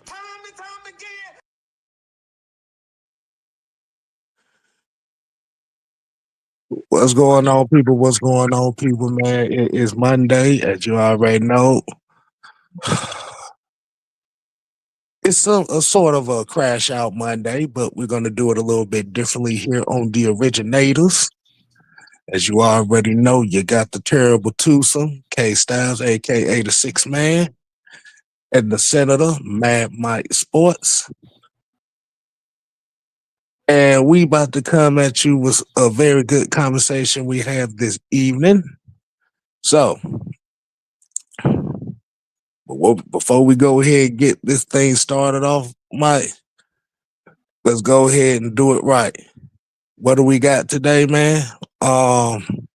Time and time again. What's going on, people? What's going on, people, man? It is Monday, as you already know. It's a sort of a crash out Monday, but we're going to do it a little bit differently here on the Originators. As you already know, you got the terrible twosome, K Styles, aka the Six Man, and the Senator, Mad Mike Sports. And we about to come at you with a very good conversation we have this evening. So, before we go ahead and get this thing started off, Mike, let's go ahead and do it right. What do we got today, man? Um,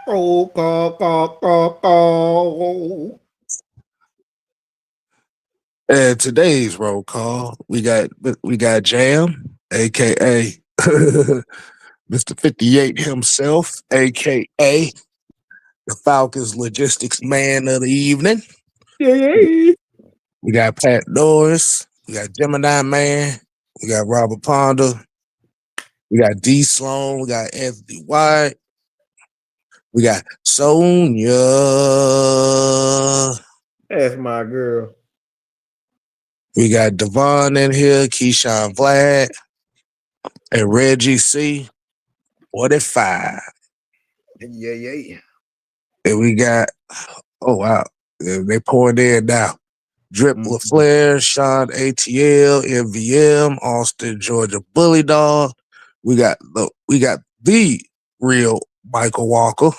Roll call. and today's roll call, we got Jam, aka Mr. 58 himself, aka the Falcons logistics man of the evening. Yeah. We got Pat Norris, we got Gemini Man, we got Robert Ponder, we got D Sloan, we got Anthony White, we got Sonia, That's my girl. we got Devon in here, Keyshawn Vlad, and Reggie C. 45. Yeah. And we got, oh wow, they pouring in now. Drip LaFleur, Sean ATL, MVM, Austin, Georgia Bully Dog. We got the real Michael Walker,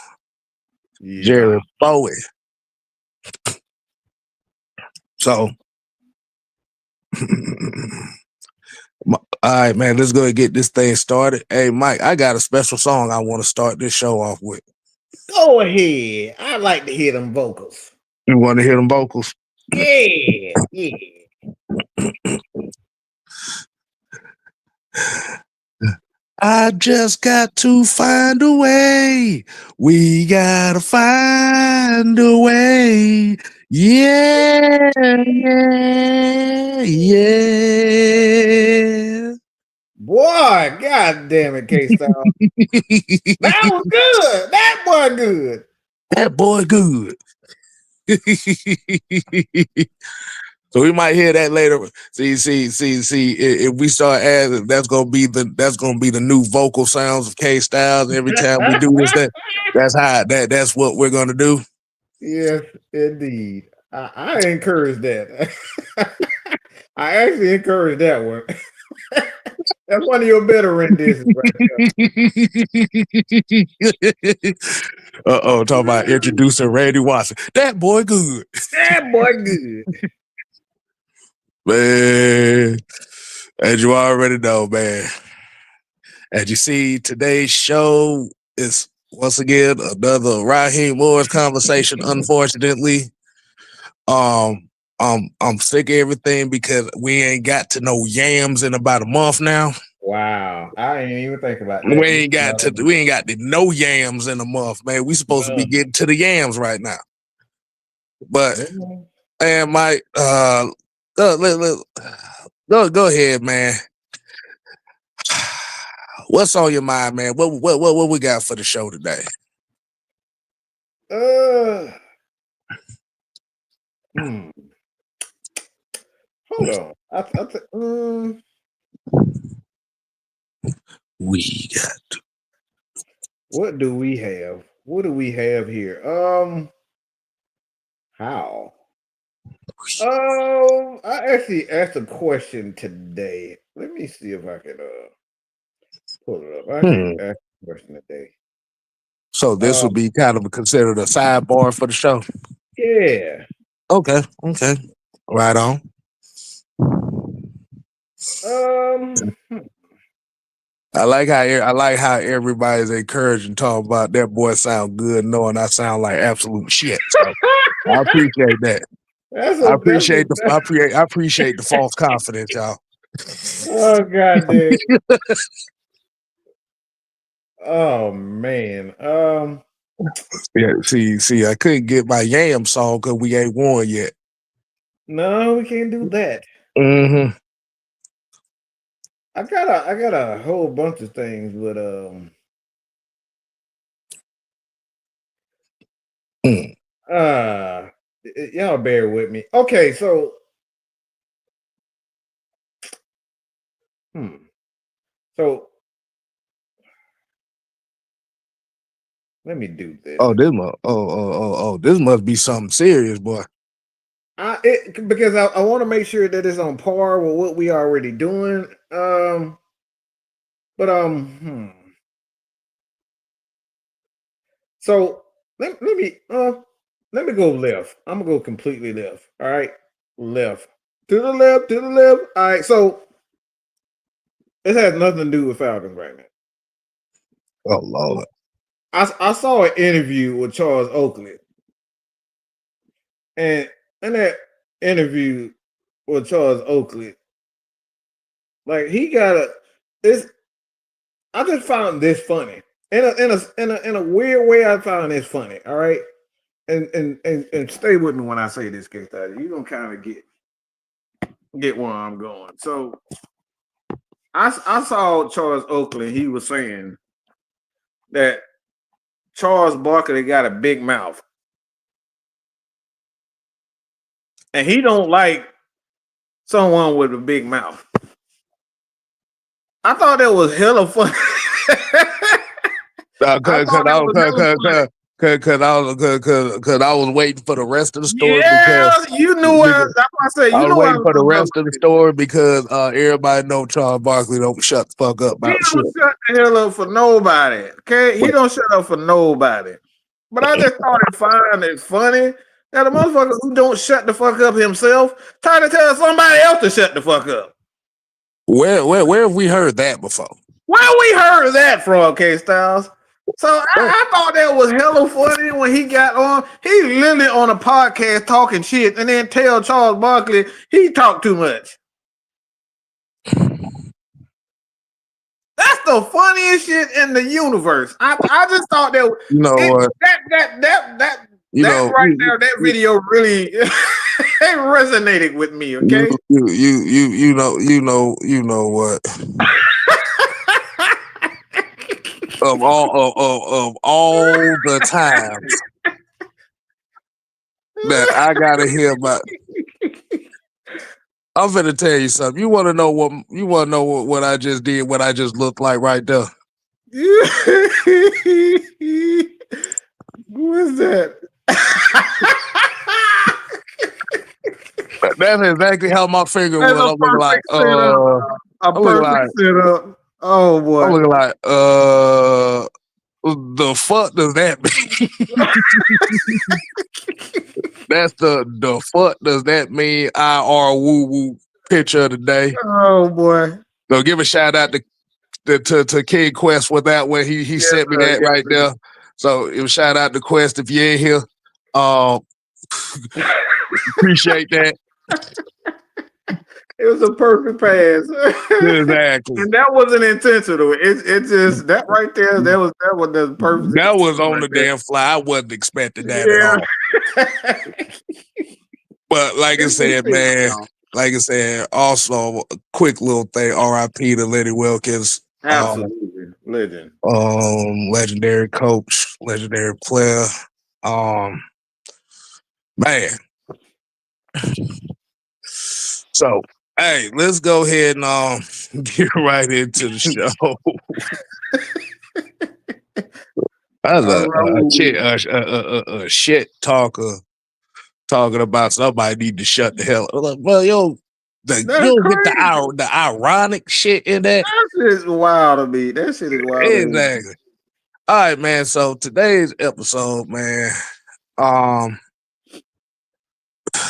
Jerry Bowie. So, all right, man, let's go and get this thing started. Hey, Mike, I got a special song I want to start this show off with. Go ahead. I like to hear them vocals. You want to hear them vocals? Yeah. I just got to find a way. We gotta find a way. Yeah. Boy, god damn it, K-Style. That was good. That boy good. That boy good. So we might hear that later. See. If we start adding, that's gonna be the new vocal sounds of K Styles. Every time we do this, that's what we're gonna do. Yes, indeed. I encourage that. I actually encourage that one. That's one of your better renditions right there. Talking about introducing Randy Watson. That boy good. That boy good. Man, as you already know, man. As you see, today's show is once again another Raheem Morris conversation. Unfortunately, I'm sick of everything because we ain't got to know yams in about a month now. Wow, I ain't even think about that. We ain't got to know yams in a month, man. We supposed to be getting to the yams right now. But man, Mike, go ahead, man. What's on your mind, man? What we got for the show today? Hold on. We got to. What do we have? What do we have here? How? I actually asked a question today. Let me see if I can pull it up. I actually asked a question today. So this would be kind of considered a sidebar for the show. Yeah. Okay. Right on. I like how everybody's encouraging talking about that boy sound good, knowing I sound like absolute shit. So I appreciate that. I appreciate the false confidence, y'all. Oh god damn. Oh man. Yeah, see, I couldn't get my yam song because we ain't won yet. No, we can't do that. Mm-hmm. I got a whole bunch of things, but Mm. y'all bear with me. Okay, so so let me do this. This must be something serious, boy. Because I want to make sure that it's on par with what we already doing. But So let me go left. I'm gonna go completely left. All right, left to the left to the left. All right, so this has nothing to do with Falcons right now. Oh Lord. I saw an interview with Charles Oakley, and in that interview with Charles Oakley, like he got this. I just found this funny in a weird way. I found this funny. All right, and stay with me when I say this, case study. You're gonna kind of get where I'm going. So I saw Charles Oakley. He was saying that Charles Barkley got a big mouth, and he don't like someone with a big mouth. I thought that was hella funny. Cause I was waiting for the rest of the story Yeah, you knew what because that's why I said. I You was know what I waiting was for the gonna rest of the story because everybody know Charles Barkley don't shut the fuck up He about shit. don't shut the hell up for nobody. Okay, he don't shut up for nobody. But I just started finding it funny that a motherfucker who don't shut the fuck up himself trying to tell somebody else to shut the fuck up. Where have we heard that before? Where we heard that from, K Styles? So I thought that was hella funny when he got on. He literally on a podcast talking shit and then tell Charles Barkley he talked too much. That's the funniest shit in the universe. I just thought that You know what? That right there, that video really it resonated with me. Okay, you know what? of all the times that I gotta hear about. I'm finna tell you something. You wanna know what I just did, what I just looked like right there? Who is that? That's exactly how my finger That's was. a I'm looking like perfect setup. A I'm looking perfect like setup. Oh boy. I'm looking like the fuck does that mean? That's the fuck does that mean? IR woo woo picture of the day. Oh boy. So give a shout out to King Quest with that one. He Yes, sent me sir. that Yes, right sir. there. So it was shout out to Quest if you ain't here. Appreciate that. It was a perfect pass. Exactly. And that wasn't intentional. It just that right there, that was the perfect. That was on right the there. damn fly. I wasn't expecting that at all. But like I said, man, like I said, also a quick little thing, RIP to Lenny Wilkins. Absolutely. Legend. Legendary coach, legendary player. Man. So hey, let's go ahead and get right into the show. That's a shit talker talking about somebody need to shut the hell up. Like, well, you don't get the ironic shit in that. That shit is wild to me. That shit is wild. Exactly. All right, man. So today's episode, man.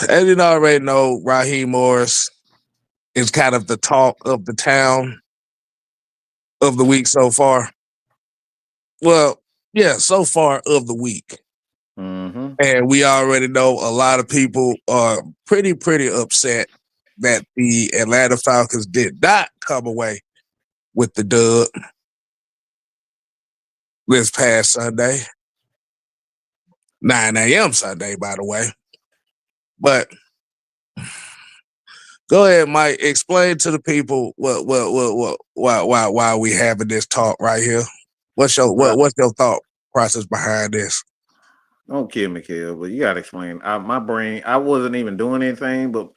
As you already know, Raheem Morris is kind of the talk of the town of the week so far. Well, yeah, so far of the week. Mm-hmm. And we already know a lot of people are pretty upset that the Atlanta Falcons did not come away with the dub. this past Sunday, 9 a.m. Sunday, by the way. But go ahead, Mike. Explain to the people why we having this talk right here. What's your thought process behind this? Don't kill me, Kel, but you gotta explain. My brain, I wasn't even doing anything, but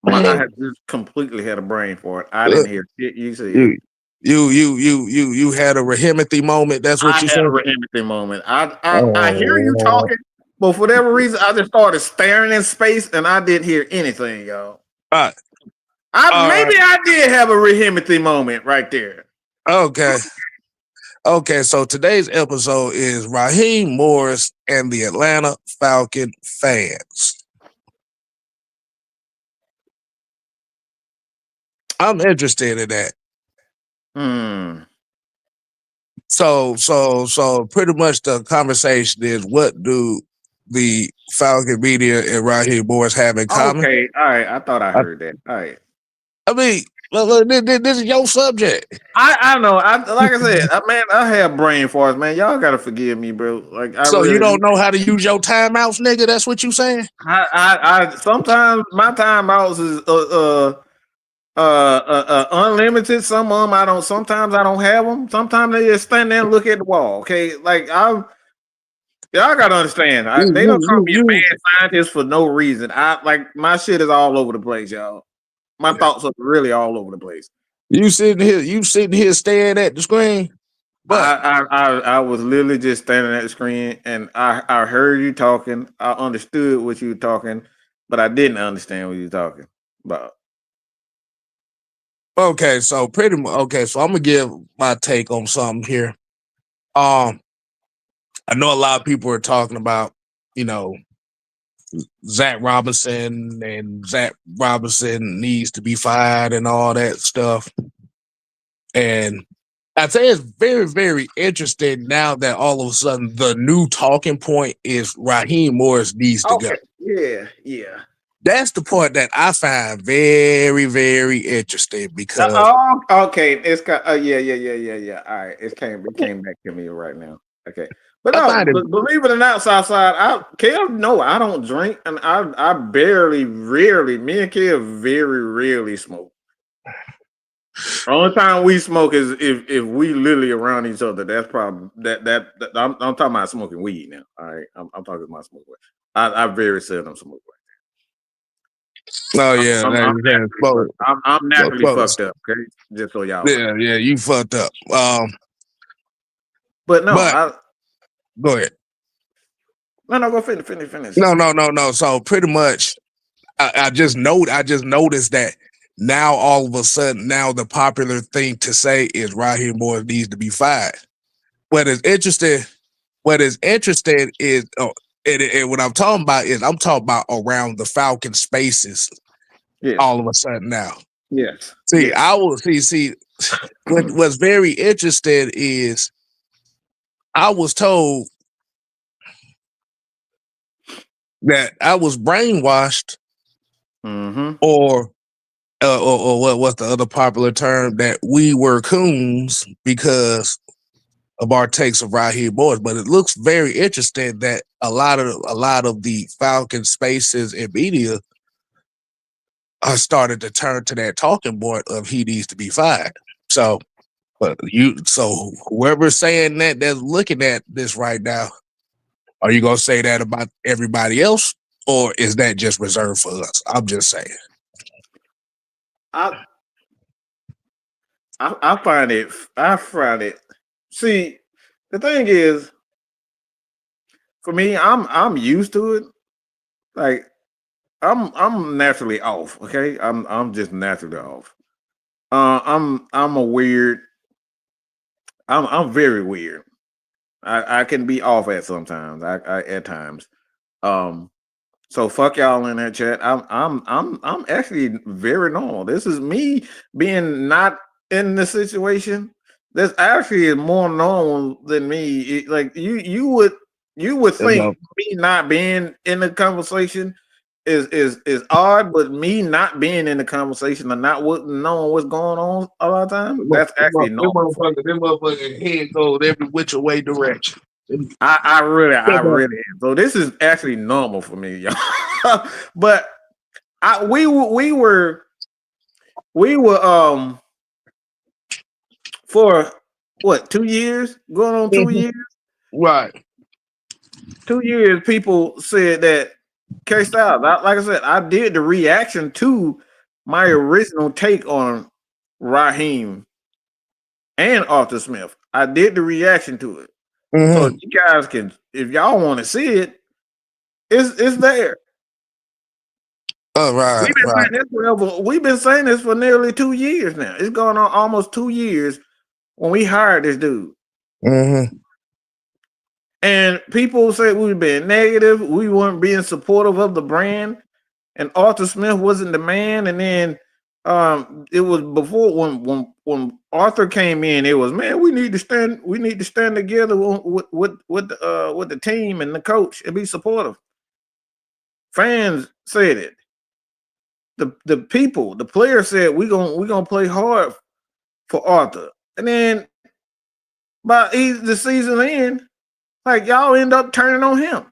I had just completely had a brain for it. I didn't hear shit you said. You had a Rahimothy moment. That's what I you had said. a Rahimothy moment. I hear you talking, but for whatever reason, I just started staring in space and I didn't hear anything, y'all. Maybe I did have a Rahimothy moment right there. Okay, so today's episode is Raheem Morris and the Atlanta Falcon fans. I'm interested in that. So pretty much the conversation is, what do the Falcon media and Raheem Morris have in common? Okay, all right. I thought I heard that. All right. I mean, look, this is your subject. I know. Like I said, I have brain farts, man. Y'all gotta forgive me, bro. Like, You don't know how to use your timeouts, nigga? That's what you saying? I sometimes my timeouts is unlimited. Some of them I don't. Sometimes I don't have them. Sometimes they just stand there and look at the wall. Okay, like y'all gotta understand. They don't call me a mad scientist for no reason. My shit is all over the place, y'all. My thoughts are really all over the place. You sitting here staring at the screen. But I was literally just standing at the screen and I heard you talking. I understood what you were talking, but I didn't understand what you were talking about. Okay, so pretty much. Okay, so I'm gonna give my take on something here. I know a lot of people are talking about, Zac Robinson, and Zac Robinson needs to be fired and all that stuff. And I'd say it's very, very interesting now that all of a sudden the new talking point is Raheem Morris needs to go. Yeah. That's the part that I find very, very interesting because. Okay. It's got. Yeah. All right. It came back to me right now. Okay. But believe it or not, Southside, Kev, no, I don't drink, and I rarely, me and Kev very rarely smoke. The only time we smoke is if we literally around each other. That's probably that I'm talking about smoking weed now. All right, I'm talking about smoking. I very seldom smoke. Oh yeah, I'm naturally fucked up. Okay, just so y'all. Yeah, you fucked up. But no, go ahead. No, go finish. No. So pretty much, I just noticed that now all of a sudden, now the popular thing to say is Raheem Morris needs to be fired. What is interesting is, and what I'm talking about is I'm talking about around the Falcon spaces. Yes. All of a sudden now. Yes. See, yes. I will see. What's very interesting is I was told that I was brainwashed, or what's the other popular term, that we were coons because of our takes of Raheem Morris. But it looks very interesting that a lot of the Falcon spaces and media are started to turn to that talking point of he needs to be fired. So whoever's saying that's looking at this right now, are you gonna say that about everybody else, or is that just reserved for us? I'm just saying. I find it. See, the thing is, for me, I'm used to it. Like I'm naturally off. Okay, I'm just naturally off. I'm a weird. I'm very weird. I can be off at sometimes. I at times. So fuck y'all in that chat. I'm actually very normal. This is me being not in the situation. This actually is more normal than me. Like you would think me not being in the conversation is odd, but me not being in the conversation or not knowing what's going on a lot of times, that's actually normal. Them motherfucking head goes every which way direction. I really am. So this is actually normal for me, y'all. But we were for what 2 years, going on 2 years. Right. 2 years, people said that K Styles. Like I said, I did the reaction to my original take on Raheem and Arthur Smith. I did the reaction to it. So if you guys can, if y'all want to see it, it's there. Oh, right. We've been saying this for nearly 2 years now. It's going on almost 2 years when we hired this dude. Mm-hmm. And people say we've been negative, we weren't being supportive of the brand, and Arthur Smith wasn't the man. And then it was before when Arthur came in, it was, man, we need to stand together with the team and the coach and be supportive. Fans said it. The players said we're gonna play hard for Arthur. And then by the season end, like y'all end up turning on him.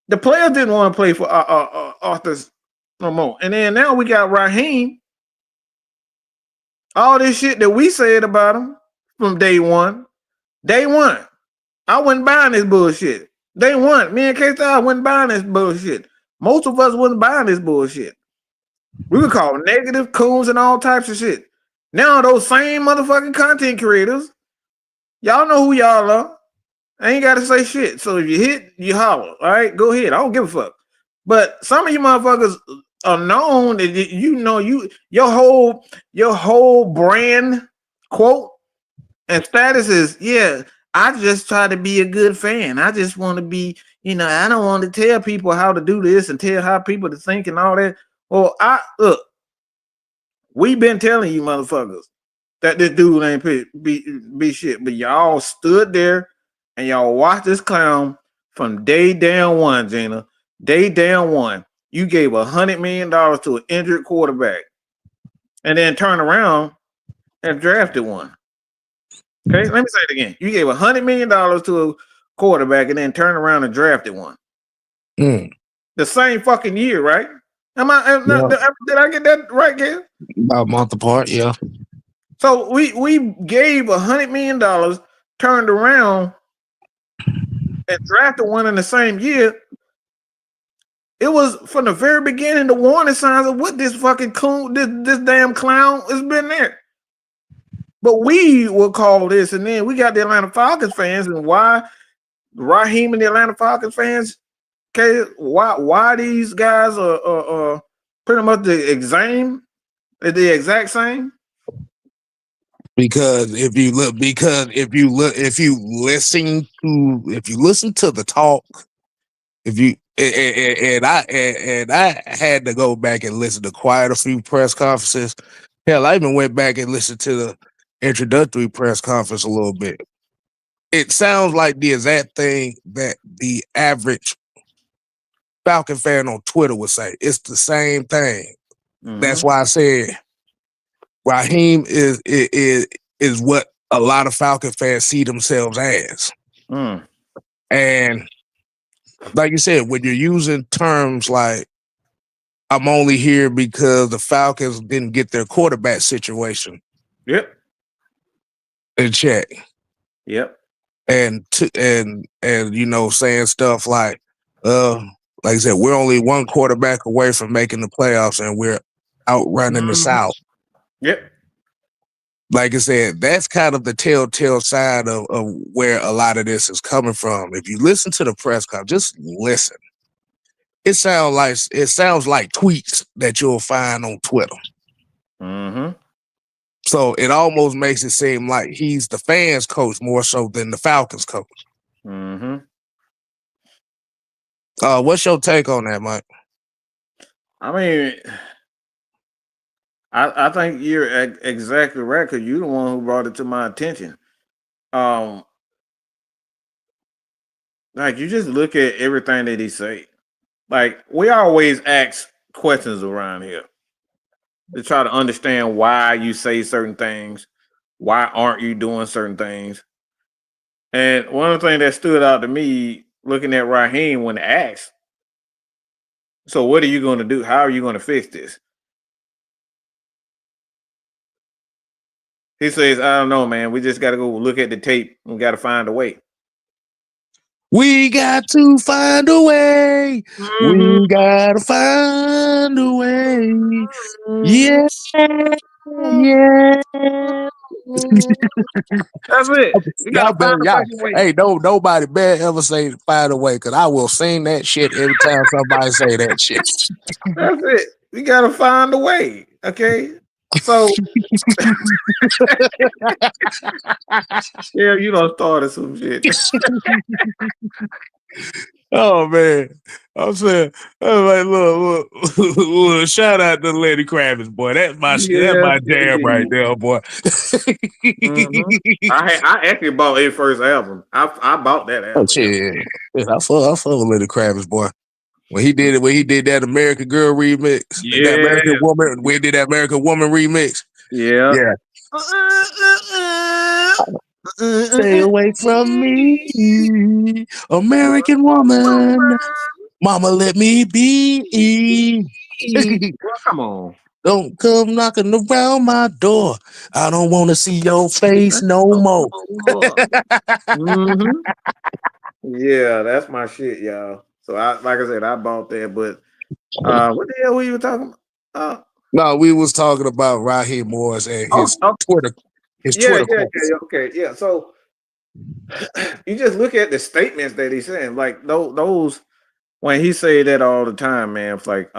The players didn't want to play for Arthur no more. And then now we got Raheem. All this shit that we said about him from day one. Day one. I wasn't buying this bullshit. Day one. Me and K-Style wasn't buying this bullshit. Most of us wasn't buying this bullshit. We would call negative, coons, and all types of shit. Now those same motherfucking content creators, y'all know who y'all are. I ain't got to say shit. So if you hit, you holler. All right, go ahead. I don't give a fuck. But some of you motherfuckers are known that your whole brand quote and status is, yeah, I just try to be a good fan. I just want to be, I don't want to tell people how to do this and tell how people to think and all that. Well, we've been telling you motherfuckers that this dude ain't be shit, but y'all stood there and y'all watched this clown from day down one, Gina. Day down one. You gave $100 million to an injured quarterback and then turn around and drafted one. Okay, let me say it again. You gave $100 million to a quarterback and then turn around and drafted one. The same fucking year, right? Did I get that right, Gail? About a month apart, yeah. So we gave $100 million, turned around, and drafted one in the same year. It was from the very beginning the warning signs of what this fucking coon, this damn clown has been there. But we will call this, and then we got the Atlanta Falcons fans, and why Raheem and the Atlanta Falcons fans, okay, why these guys are pretty much the exact same. Because if you listen to the talk, I had to go back and listen to quite a few press conferences. Hell, I even went back and listened to the introductory press conference a little bit. It sounds like the exact thing that the average Falcon fan on Twitter would say. It's the same thing. Mm-hmm. That's why I said Raheem is what a lot of Falcon fans see themselves as. And like you said, when you're using terms like I'm only here because the Falcons didn't get their quarterback situation in check. Yep. And saying stuff like I said, we're only one quarterback away from making the playoffs and we're outrunning the South. Yep. Like I said, that's kind of the telltale side of where a lot of this is coming from. If you listen to the press conference, just listen. It sounds like tweets that you'll find on Twitter. Mm-hmm. So it almost makes it seem like he's the fans' coach more so than the Falcons' coach. Mm-hmm. What's your take on that, Mike? I mean, I think you're exactly right because you're the one who brought it to my attention. Like you just look at everything that he said. Like we always ask questions around here to try to understand why you say certain things, why aren't you doing certain things. And one of the things that stood out to me looking at Raheem when asked, so what are you going to do? How are you going to fix this? He says, I don't know, man. We just got to go look at the tape. We got to find a way. We got to find a way. We gotta find a way. Yeah, yeah. That's it. We got Y'all to find better, a y'all. fucking way. Hey, nobody better ever say find a way, because I will sing that shit every time somebody say that shit. That's it. We got to find a way. Okay. So, yeah, you done started some shit. Oh man, I'm saying, I'm like, look, shout out to Lenny Kravitz, boy. That's my shit. That's Yes, my jam right indeed. there, boy. I actually bought his first album. I bought that Oh album. Yeah. shit, yeah, I fuck with Lenny Kravitz, boy. When he did that American Girl remix, that Yeah. American Woman, when he did that American Woman remix, Yeah. yeah. Stay away from me, American woman. Mama, let me be. Well, come on. Don't come knocking around my door. I don't want to see your face no more. Mhm. Yeah, that's my shit, y'all. So like I said, I bought that, but what the hell were you talking about? No, we was talking about Raheem Morris and Oh, oh, his yeah, Twitter yeah, quotes. yeah, okay, yeah. So you just look at the statements that he's saying, like those when he say that all the time, man. It's like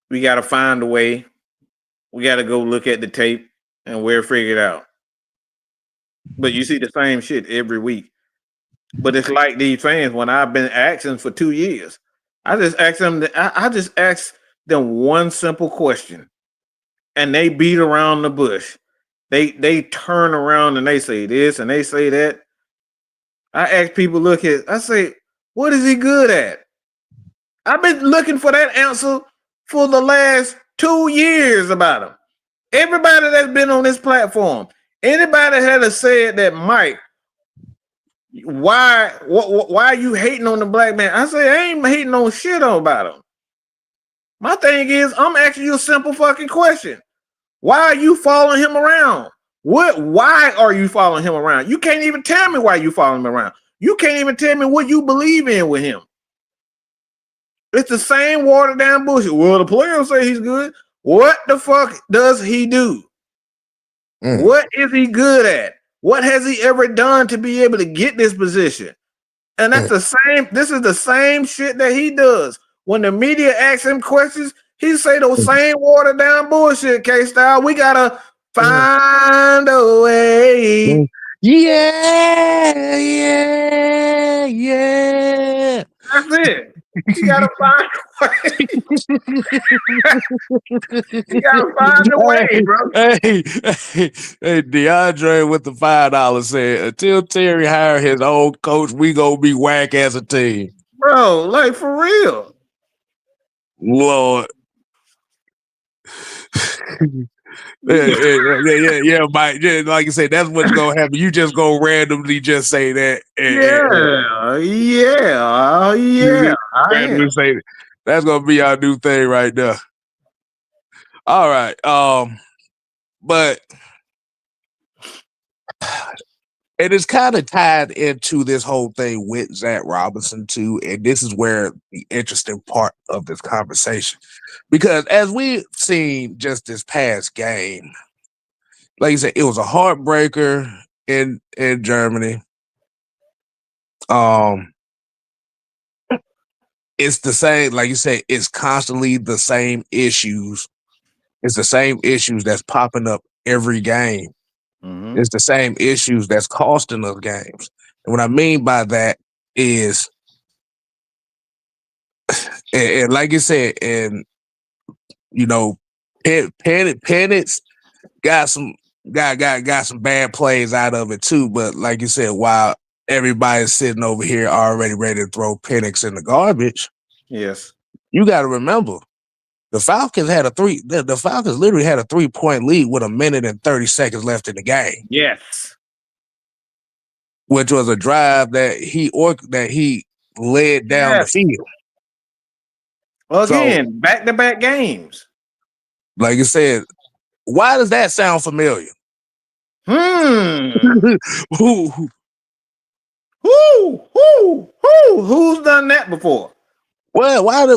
we got to find a way. We got to go look at the tape and we'll figure it out. But you see the same shit every week. But it's like these fans when I've been asking for 2 years. I just asked them. I just asked them one simple question, and they beat around the bush. They turn around and they say this and they say that. I ask people, look at. I say, what is he good at? I've been looking for that answer for the last 2 years about him. Everybody that's been on this platform, anybody had said that Mike, why are you hating on the black man? I say I ain't hating on shit about him. My thing is, I'm asking you a simple fucking question. Why are you following him around? Why are you following him around? You can't even tell me why you following him around. You can't even tell me what you believe in with him. It's the same watered down bullshit. Well, the players say he's good. What the fuck does he do? What is he good at? What has he ever done to be able to get this position? And that's the same. This is the same shit that he does. When the media asks him questions, he say those same watered down bullshit. K-Style, we gotta find a way. Yeah, yeah, yeah. That's it. You gotta find a way. You gotta find a way, bro. Hey, DeAndre with the $5 said, until Terry hire his old coach, we gonna be whack as a team. Bro, like for real. Lord. Yeah, Mike. Yeah, like you said, that's what's gonna happen. You just gonna randomly just say that. Yeah. I am. Randomly say that. That's gonna be our new thing right there. All right. But it is kind of tied into this whole thing with Zac Robinson too, and this is where the interesting part of this conversation, because as we've seen just this past game, like you said, it was a heartbreaker in Germany. It's the same, like you say, it's constantly the same issues. It's the same issues that's popping up every game. Mm-hmm. It's the same issues that's costing us games. And what I mean by that is, and like you said, and you know, Pennett's got some bad plays out of it too. But like you said, while everybody's sitting over here already ready to throw Penix in the garbage. Yes. You got to remember, the Falcons had the Falcons literally had a 3-point lead with 1 minute and 30 seconds left in the game. Yes. Which was a drive that he led down the field. Again, back-to-back games. Like I said, why does that sound familiar? Who's done that before? Well, why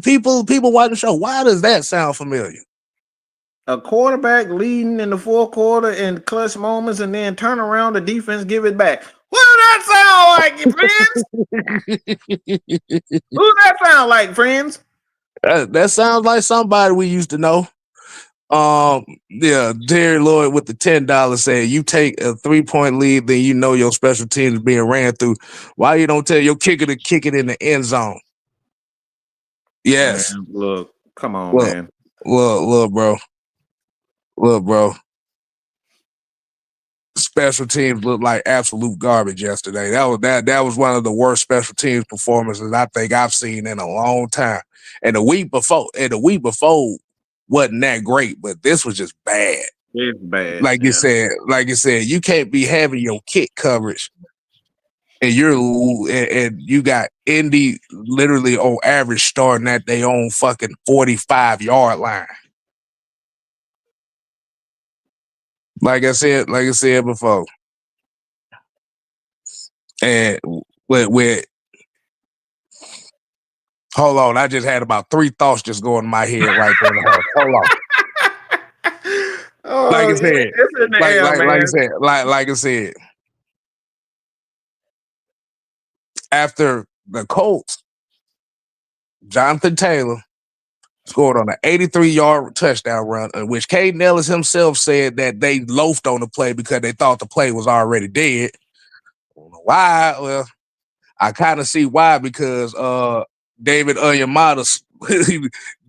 people watch the show? Why does that sound familiar? A quarterback leading in the fourth quarter in clutch moments, and then turn around the defense, give it back. What does that sound like, friends? Who does that sound like, friends? That sounds like somebody we used to know. Yeah, Jerry Lloyd with the $10 saying you take a 3-point lead, then you know your special team is being ran through. Why you don't tell your kicker to kick it in the end zone? Yes. Man, look, come on, man. Look, bro. Special teams looked like absolute garbage yesterday. That was one of the worst special teams performances I think I've seen in a long time. And the week before wasn't that great, but this was just bad. It's bad. Like you said, you can't be having your kick coverage and you got Indy literally on average starting at their own fucking 45-yard line. Like I said before. And with hold on, I just had about 3 thoughts just going in my head right there. Hold on. Like I said, like I said, after the Colts, Jonathan Taylor scored on an 83-yard touchdown run, in which Caden Ellis himself said that they loafed on the play because they thought the play was already dead. I don't know why? Well, I kind of see why, because David Onyemata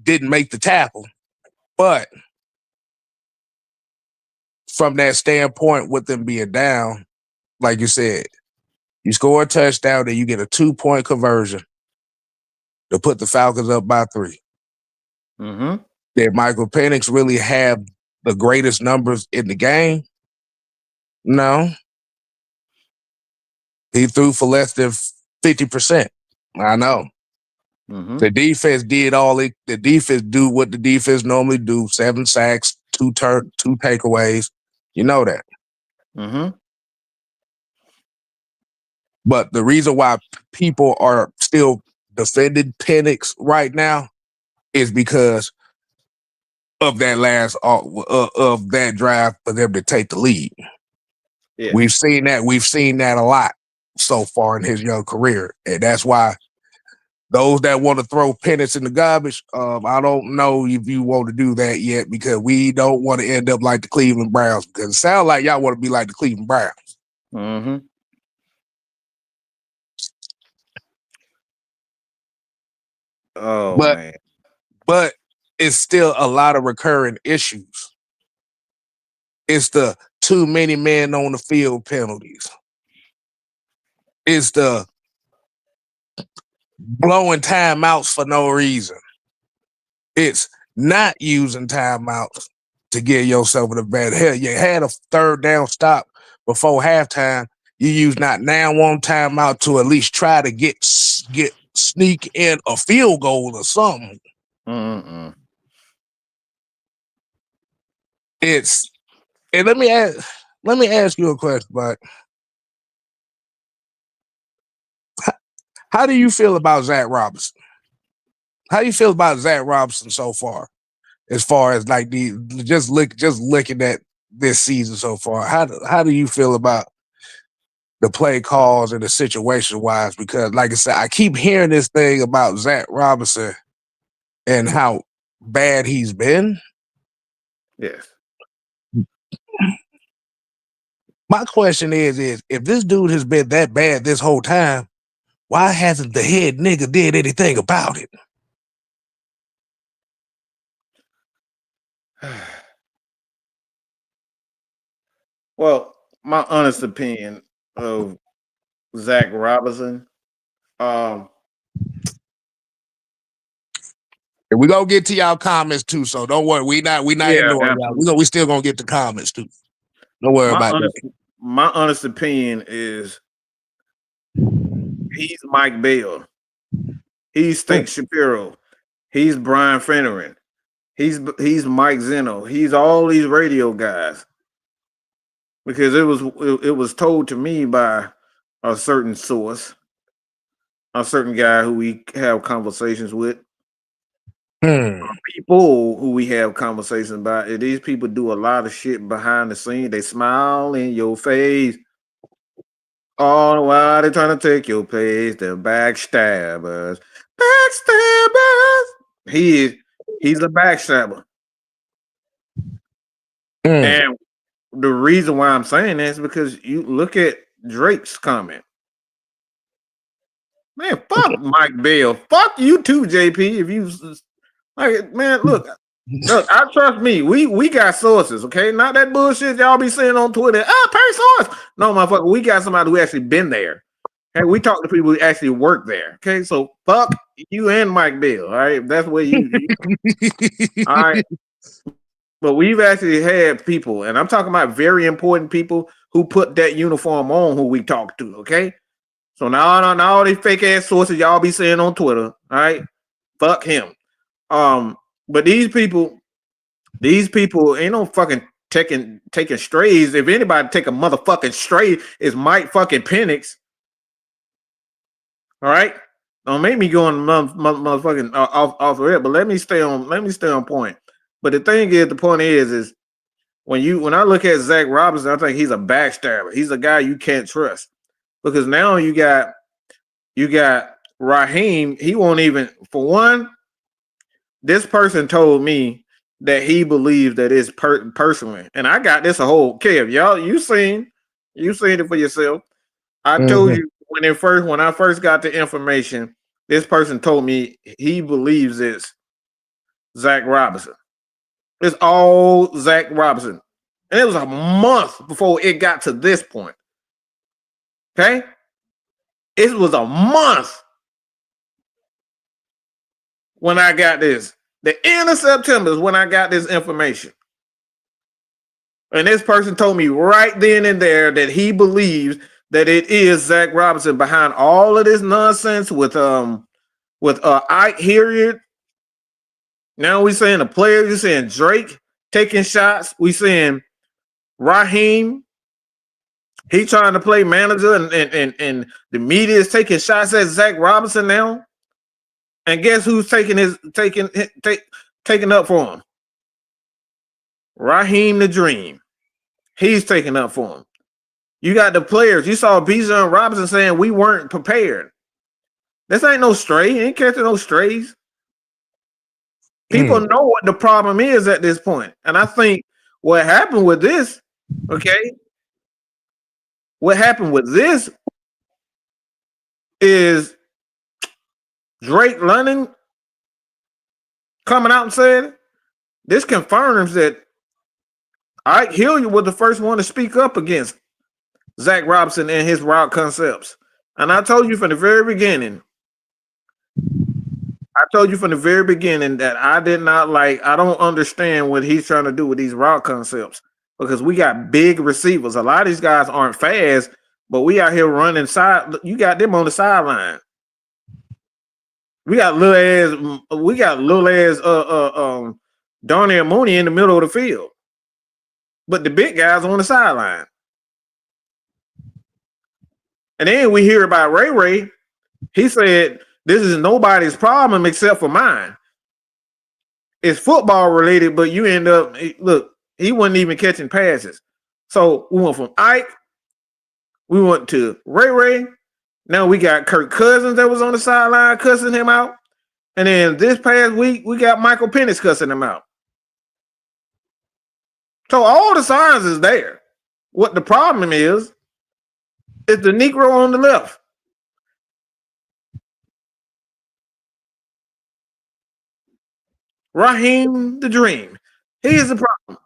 didn't make the tackle. But from that standpoint, with them being down, like you said, you score a touchdown, then you get a 2-point conversion to put the Falcons up by 3. Mm-hmm. Did Michael Penix really have the greatest numbers in the game? No. He threw for less than 50%. I know. Mm-hmm. The defense did the defense do what the defense normally do: 7 sacks, 2 takeaways. You know that. Mm-hmm. But the reason why people are still defending Penix right now is because of that of that drive for them to take the lead. Yeah. We've seen that a lot so far in his young career, and that's why those that want to throw Penix in the garbage, I don't know if you want to do that yet, because we don't want to end up like the Cleveland Browns, because it sounds like y'all want to be like the Cleveland Browns. Mm-hmm. Oh, man. But it's still a lot of recurring issues. It's the too many men on the field penalties. It's the blowing timeouts for no reason. It's not using timeouts to get yourself in a bad hell. You had a 3rd down stop before halftime. You use not now one timeout to at least try to sneak in a field goal or something. Mm-mm. And let me ask you a question, but how do you feel about Zac Robinson? How do you feel about Zac Robinson so far? As far as like just looking at this season so far, how do you feel about the play calls and the situation wise? Because like I said, I keep hearing this thing about Zac Robinson and how bad he's been. Yes. My question is if this dude has been that bad this whole time, why hasn't the head nigga did anything about it? Well, my honest opinion of Zac Robinson. And we gonna get to y'all comments too, so don't worry. We not Yeah, ignoring y'all. absolutely. We still gonna get the comments too. Don't worry My about honest, my honest opinion is he's Mike Bell. He's Steak Shapiro. He's Brian Finneran. He's Mike Zeno. He's all these radio guys. Because it was told to me by a certain source, a certain guy who we have conversations with, people who we have conversations about. And these people do a lot of shit behind the scene. They smile in your face. All the while they're trying to take your place. They're backstabbers. Backstabbers. He's a backstabber. And the reason why I'm saying that is because you look at Drake's comment. Man, fuck Mike Bell. Fuck you too, JP. If you like, man, look, I trust me. We got sources, okay? Not that bullshit y'all be saying on Twitter. Pay source. No, motherfucker, we got somebody who actually been there. Okay, we talk to people who actually work there. Okay, so fuck you and Mike Bell. All right, that's where you all right. But we've actually had people, and I'm talking about very important people who put that uniform on who we talk to, okay? So now all these fake ass sources y'all be saying on Twitter, all right? Fuck him. But these people ain't no fucking taking strays. If anybody take a motherfucking stray, it's Mike fucking Penix. All right, don't make me go on motherfucking off of it. But let me stay on point. But the thing is, the point is when I look at Zac Robinson, I think he's a backstabber. He's a guy you can't trust because now you got Raheem. He won't even, for one, this person told me that he believes that it's personally, and I got this a whole Kev. Y'all, you seen it for yourself. I told you when I first got the information, this person told me he believes it's Zac Robinson. It's all Zac Robinson. And it was a month before it got to this point. Okay? It was a month when I got this. The end of September is when I got this information. And this person told me right then and there that he believes that it is Zac Robinson behind all of this nonsense with Ike Hilliard. Now we saying the players, you saying Drake taking shots. We saying Raheem, he trying to play manager, and the media is taking shots at Zac Robinson now. And guess who's taking up for him? Raheem the Dream. He's taking up for him. You got the players. You saw Bijan Robinson saying we weren't prepared. This ain't no stray. He ain't catching no strays. People know what the problem is at this point. And I think what happened with this, okay? What happened with this is Drake London coming out and saying this confirms that Ike Hilliard was the first one to speak up against Zac Robinson and his route concepts. And I told you from the very beginning that I did not like, I don't understand what he's trying to do with these route concepts because we got big receivers. A lot of these guys aren't fast, but we out here running side. You got them on the sideline. We got little ass Darnell Mooney in the middle of the field. But the big guys on the sideline. And then we hear about Ray Ray. He said, this is nobody's problem except for mine. It's football related, but you end up, look, he wasn't even catching passes. So we went from Ike, we went to Ray Ray. Now we got Kirk Cousins that was on the sideline cussing him out. And then this past week, we got Michael Penix cussing him out. So all the signs is there. What the problem is the Negro on the left. Raheem the Dream. Here's the problem.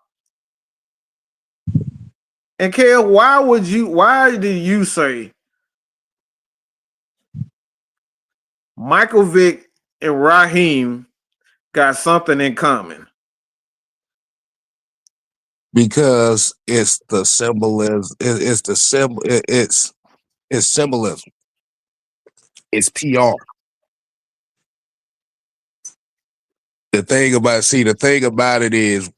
And Kel, why do you say Michael Vick and Raheem got something in common. Because it's the symbolism. It's the symbol. It's symbolism. It's PR. The thing about it is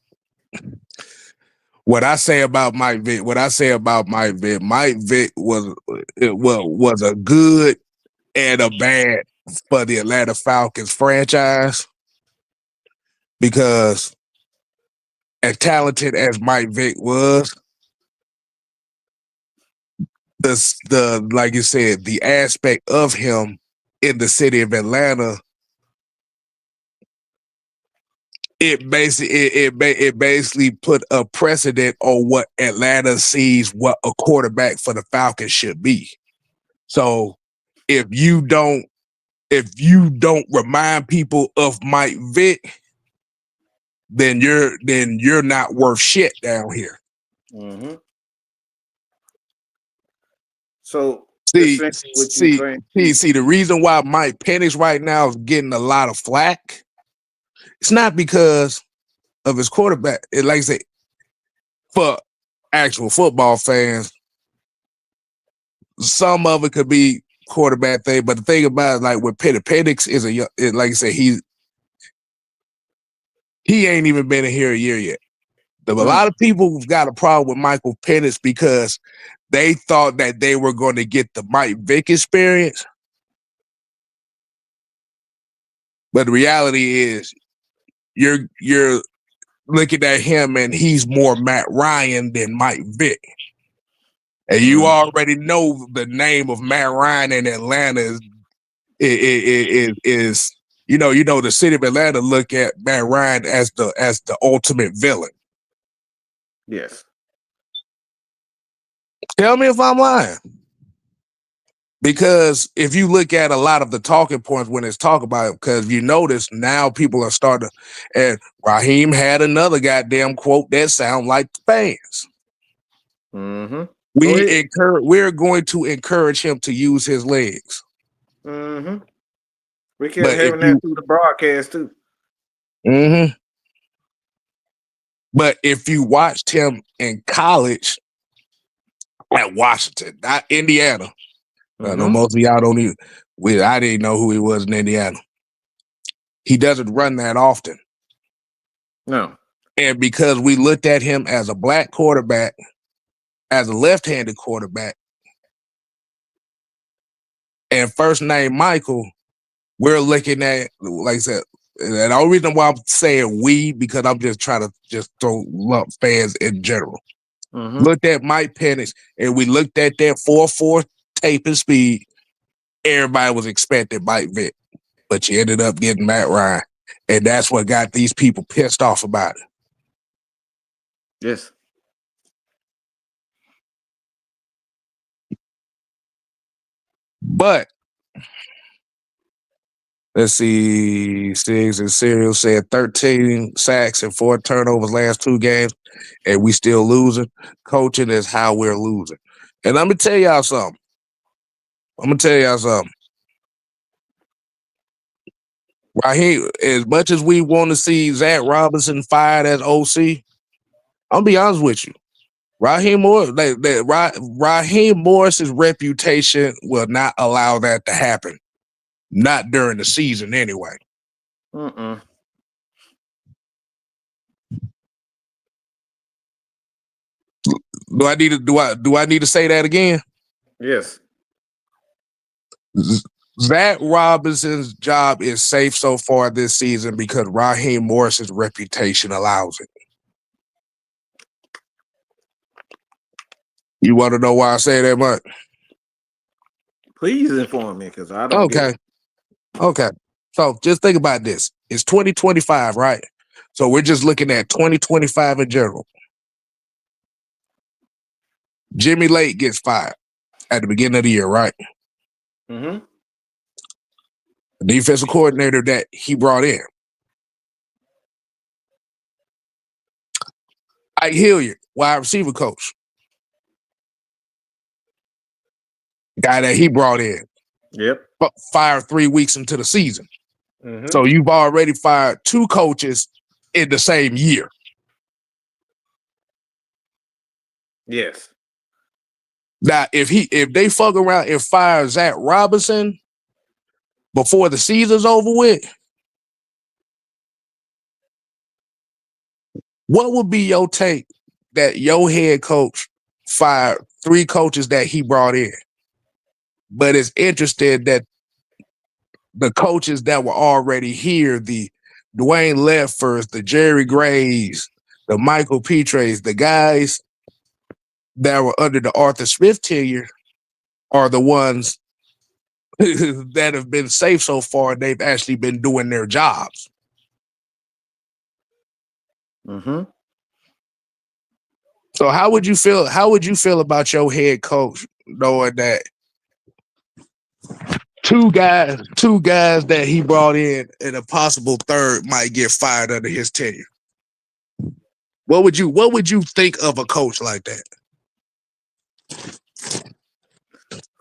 what I say about Mike Vick. Mike Vick was a good and a bad for the Atlanta Falcons franchise because as talented as Mike Vick was, the like you said, the aspect of him in the city of Atlanta, it basically put a precedent on what Atlanta sees what a quarterback for the Falcons should be. So if you don't remind people of Mike Vick, then you're not worth shit down here. Mm-hmm. So See, the reason why Mike Penix right now is getting a lot of flack, it's not because of his quarterback. It, like I say, for actual football fans, some of it could be quarterback thing, but the thing about it, like with Penix is like I said, he ain't even been in here a year yet. A lot of people have got a problem with Michael Penix because they thought that they were going to get the Mike Vick experience. But the reality is you're looking at him and he's more Matt Ryan than Mike Vick. And you already know the name of Matt Ryan in Atlanta is you know the city of Atlanta look at Matt Ryan as the ultimate villain. Yes. Tell me if I'm lying. Because if you look at a lot of the talking points when it's talk about it, because you notice now people are starting to, and Raheem had another goddamn quote that sound like the fans. Mm-hmm. We're going to encourage him to use his legs. Mm-hmm. We kept having that through the broadcast too. Mm-hmm. But if you watched him in college at Washington, not Indiana, I know most of y'all don't even. I didn't know who he was in Indiana. He doesn't run that often. No. And because we looked at him as a black quarterback, as a left-handed quarterback, and first name Michael, we're looking at, like I said, and the only reason why I'm saying we, because I'm just trying to just throw lump fans in general. Looked at Mike Penix, and we looked at that 4.4 tape and speed. Everybody was expecting Mike Vick, but you ended up getting Matt Ryan, and that's what got these people pissed off about it. Yes. But let's see, Stiggs and Serial said 13 sacks and 4 turnovers last 2 games, and we still losing. Coaching is how we're losing. And let me tell y'all something. Raheem, as much as we want to see Zac Robinson fired as OC, I'll be honest with you. Raheem Morris's reputation will not allow that to happen. Not during the season, anyway. Do I need to say that again? Yes. Zac Robinson's job is safe so far this season because Raheem Morris's reputation allows it. You want to know why I say that much? Please inform me, because I don't get it. Okay. So just think about this. It's 2025, right? So we're just looking at 2025 in general. Jimmy Lake gets fired at the beginning of the year, right? The defensive coordinator that he brought in, Ike Hilliard, wide receiver coach, guy that he brought in. Yep. fired 3 weeks into the season. Mm-hmm. So you've already fired 2 coaches in the same year. Yes. Now, if they fuck around and fire Zac Robinson before the season's over with, what would be your take that your head coach fired 3 coaches that he brought in, but is interested that the coaches that were already here, the Dwayne Leffers, the Jerry Grays, the Michael Petres, the guys that were under the Arthur Smith tenure are the ones that have been safe so far. They've actually been doing their jobs. Mm-hmm. So how would you feel? How would you feel about your head coach knowing that two guys that he brought in and a possible third might get fired under his tenure? What would you think of a coach like that?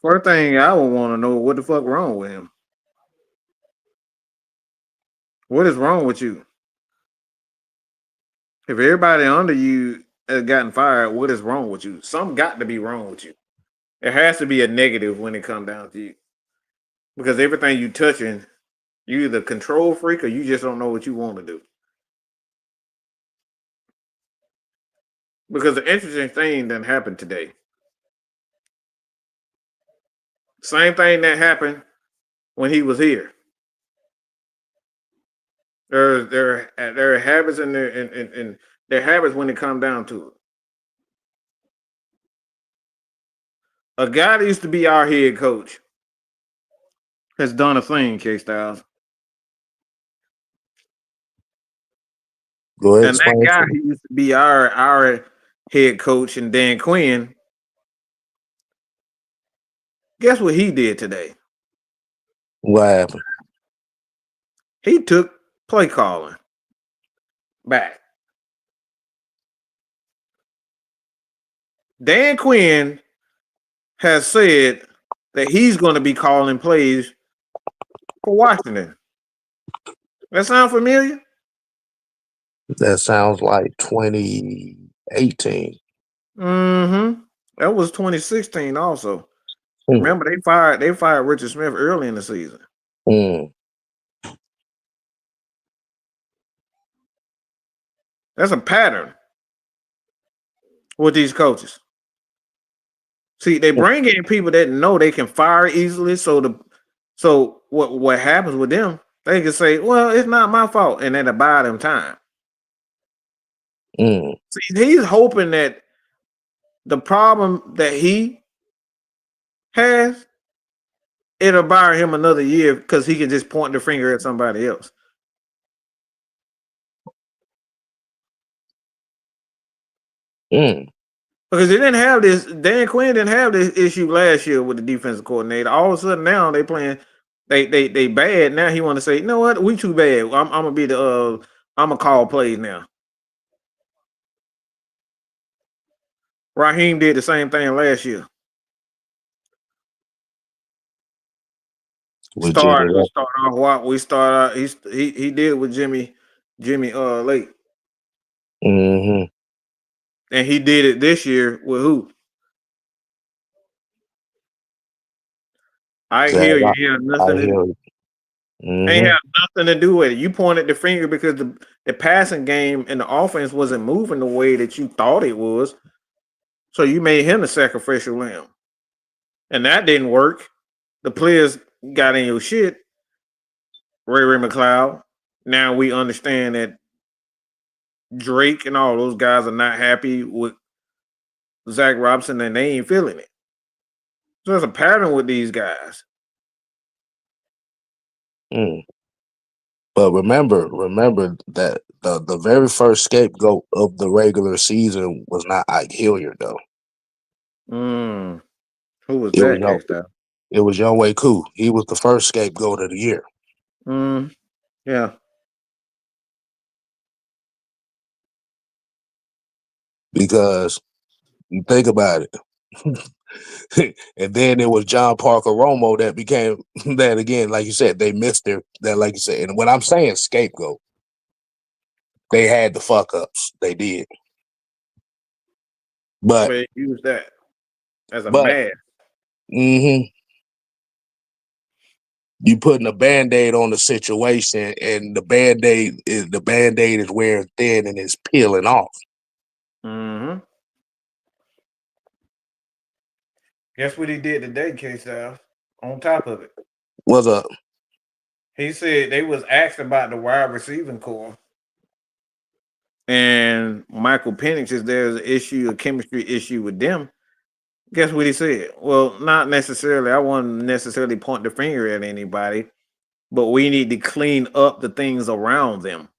First thing I would want to know, what the fuck wrong with him? What is wrong with you? If everybody under you has gotten fired, what is wrong with you? Something got to be wrong with you. There has to be a negative when it comes down to you. Because everything you touching, you either control freak or you just don't know what you want to do. Because the interesting thing done happened today. Same thing that happened when he was here. There are habits and their habits when it comes down to it. A guy that used to be our head coach has done a thing, K Styles. Go ahead, And that guy who used to be our head coach and Dan Quinn, guess what he did today? What happened? He took play calling back. Dan Quinn has said that he's going to be calling plays for Washington. That sound familiar? That sounds like 2018. Mm-hmm. That was 2016 also. Remember, they fired Richard Smith early in the season. That's a pattern with these coaches. See, they bring in people that know they can fire easily. So what happens with them? They can say, "Well, it's not my fault," and that'll buy them time. See, he's hoping that the problem that he has, it'll buy him another year because he can just point the finger at somebody else. Because they didn't have this, Dan Quinn didn't have this issue last year with the defensive coordinator. All of a sudden now they playing, they bad. Now he want to say, you know what, we too bad. I'm gonna be I'm gonna call plays now. Raheem did the same thing last year. He did it with Jimmy Lake. And he did it this year with who? I hear you. Ain't have nothing to do with it. You pointed the finger because the passing game and the offense wasn't moving the way that you thought it was. So you made him the sacrificial lamb. And that didn't work. The players got in your shit. Ray McLeod. Now we understand that Drake and all those guys are not happy with Zac Robinson and they ain't feeling it. So there's a pattern with these guys. But remember that the very first scapegoat of the regular season was not Ike Hilliard, though. Who was that? It was Younghoe Koo. He was the first scapegoat of the year. Yeah. Because you think about it, And then it was John Parker Romo that became that again. Like you said, they missed that. Like you said, and what I'm saying, scapegoat. They had the fuck ups. They did, but They use that as a but mask. you putting a Band-Aid on the situation, and the Band-Aid is wearing thin and it's peeling off. Mm-hmm. Guess what he did today, K-South? On top of it, What's up? he said they was asked about the wide receiving core, and Michael Penix is there's an issue, a chemistry issue with them. Guess what he said? Well, not necessarily. I wouldn't necessarily point the finger at anybody, but we need to clean up the things around them.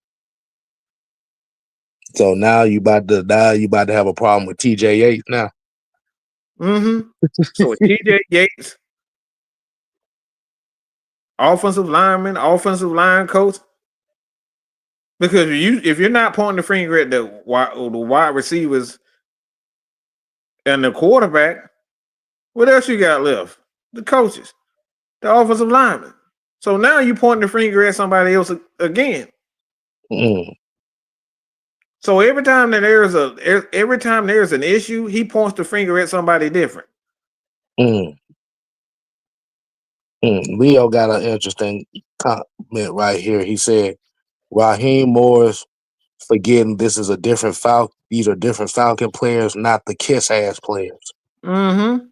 So now you about to have a problem with TJ Yates now. Mm-hmm. So TJ Yates, offensive line coach. Because if you're not pointing the finger at the wide receivers and the quarterback, what else you got left? The coaches, the offensive linemen. So now you pointing the finger at somebody else again. Mm. So every time there's an issue, he points the finger at somebody different. Leo got an interesting comment right here. He said, Raheem Morris forgetting this is a different Falcon. These are different Falcon players, not the kiss ass players. Mm-hmm.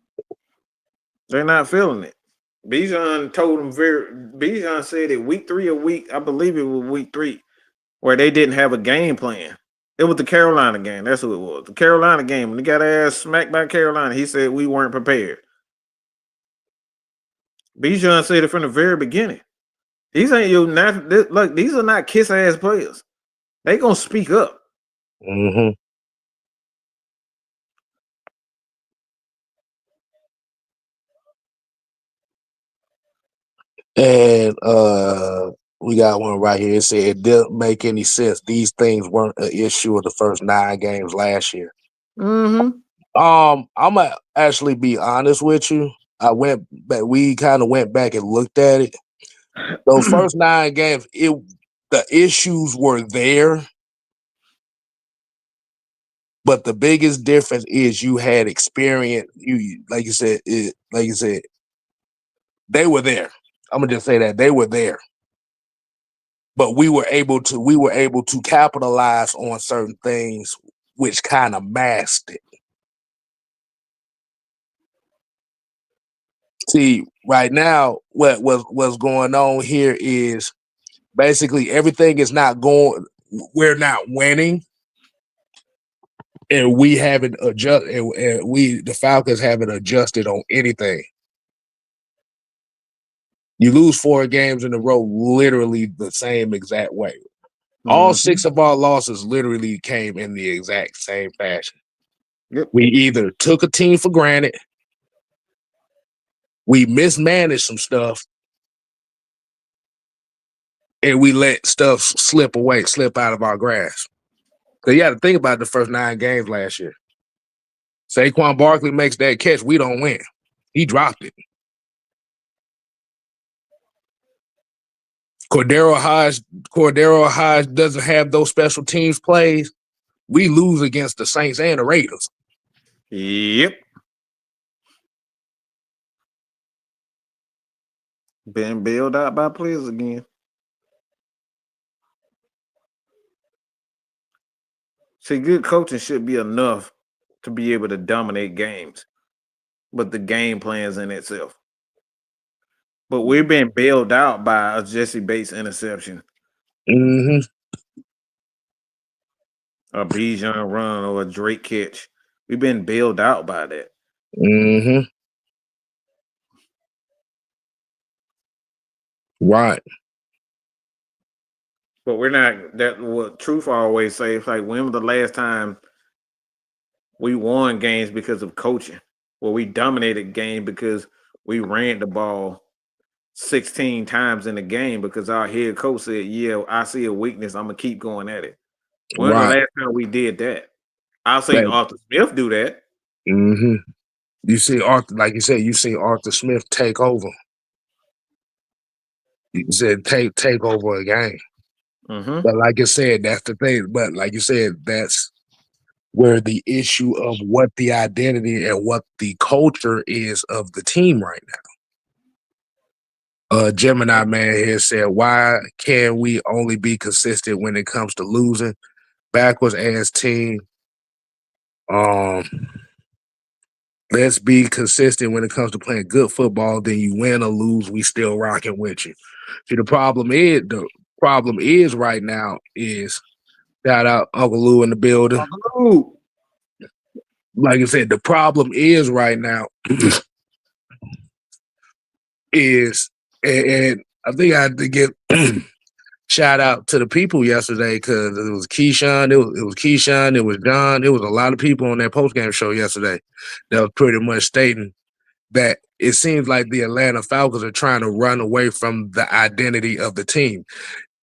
They're not feeling it. Bijan told him Bijan said it week 3 or I believe it was week 3, where they didn't have a game plan. It was the Carolina game. That's who it was. The Carolina game. When they got their ass smacked by Carolina, he said we weren't prepared. Bijan said it from the very beginning. These ain't your look. These are not kiss ass players. They gonna speak up. Mm-hmm. And we got one right here. It said it didn't make any sense. These things weren't an issue of the first 9 games last year. Mm-hmm. I'm gonna actually be honest with you. We kind of went back and looked at it. Those first 9 games, the issues were there. But the biggest difference is you had experience. Like you said, they were there. I'm gonna just say that they were there. But we were able to capitalize on certain things, which kind of masked it. See, right now, what's going on here is basically everything is not going. We're not winning, and we haven't adjusted. And the Falcons haven't adjusted on anything. You lose 4 games in a row, literally the same exact way. All 6 of our losses literally came in the exact same fashion. Yep. We either took a team for granted, we mismanaged some stuff, and we let stuff slip out of our grasp. Because you got to think about the first 9 games last year. Saquon Barkley makes that catch, we don't win. He dropped it. Cordero Hodge doesn't have those special teams plays. We lose against the Saints and the Raiders. Yep. Been bailed out by players again. See, good coaching should be enough to be able to dominate games, but the game plans in itself. But we've been bailed out by a Jesse Bates interception, Mm-hmm. a Bijan run, or a Drake catch. We've been bailed out by that. Mm-hmm. Right. But we're not. That what Truth always say. It's like, when was the last time we won games because of coaching? Well, we dominated game because we ran the ball 16 times in the game because our head coach said, "Yeah, I see a weakness. I'm gonna keep going at it." When's the last time we did that? I've seen Arthur Smith do that. Mm-hmm. You see Arthur, like you said, you see Arthur Smith take over. You said take over a game. Mm-hmm. But like I said, that's the thing. But like you said, that's where the issue of what the identity and what the culture is of the team right now. Gemini Man here said, why can we only be consistent when it comes to losing? Backwards ass team. Let's be consistent when it comes to playing good football. Then you win or lose, we still rocking with you. See, the problem is right now is shout out Uncle Lou in the building. Ooh. Like I said, the problem is right now is, and I think I had to give shout out to the people yesterday because it was Keyshawn, it was Keyshawn, it was John, it was a lot of people on that postgame show yesterday that was pretty much stating that it seems like the Atlanta Falcons are trying to run away from the identity of the team.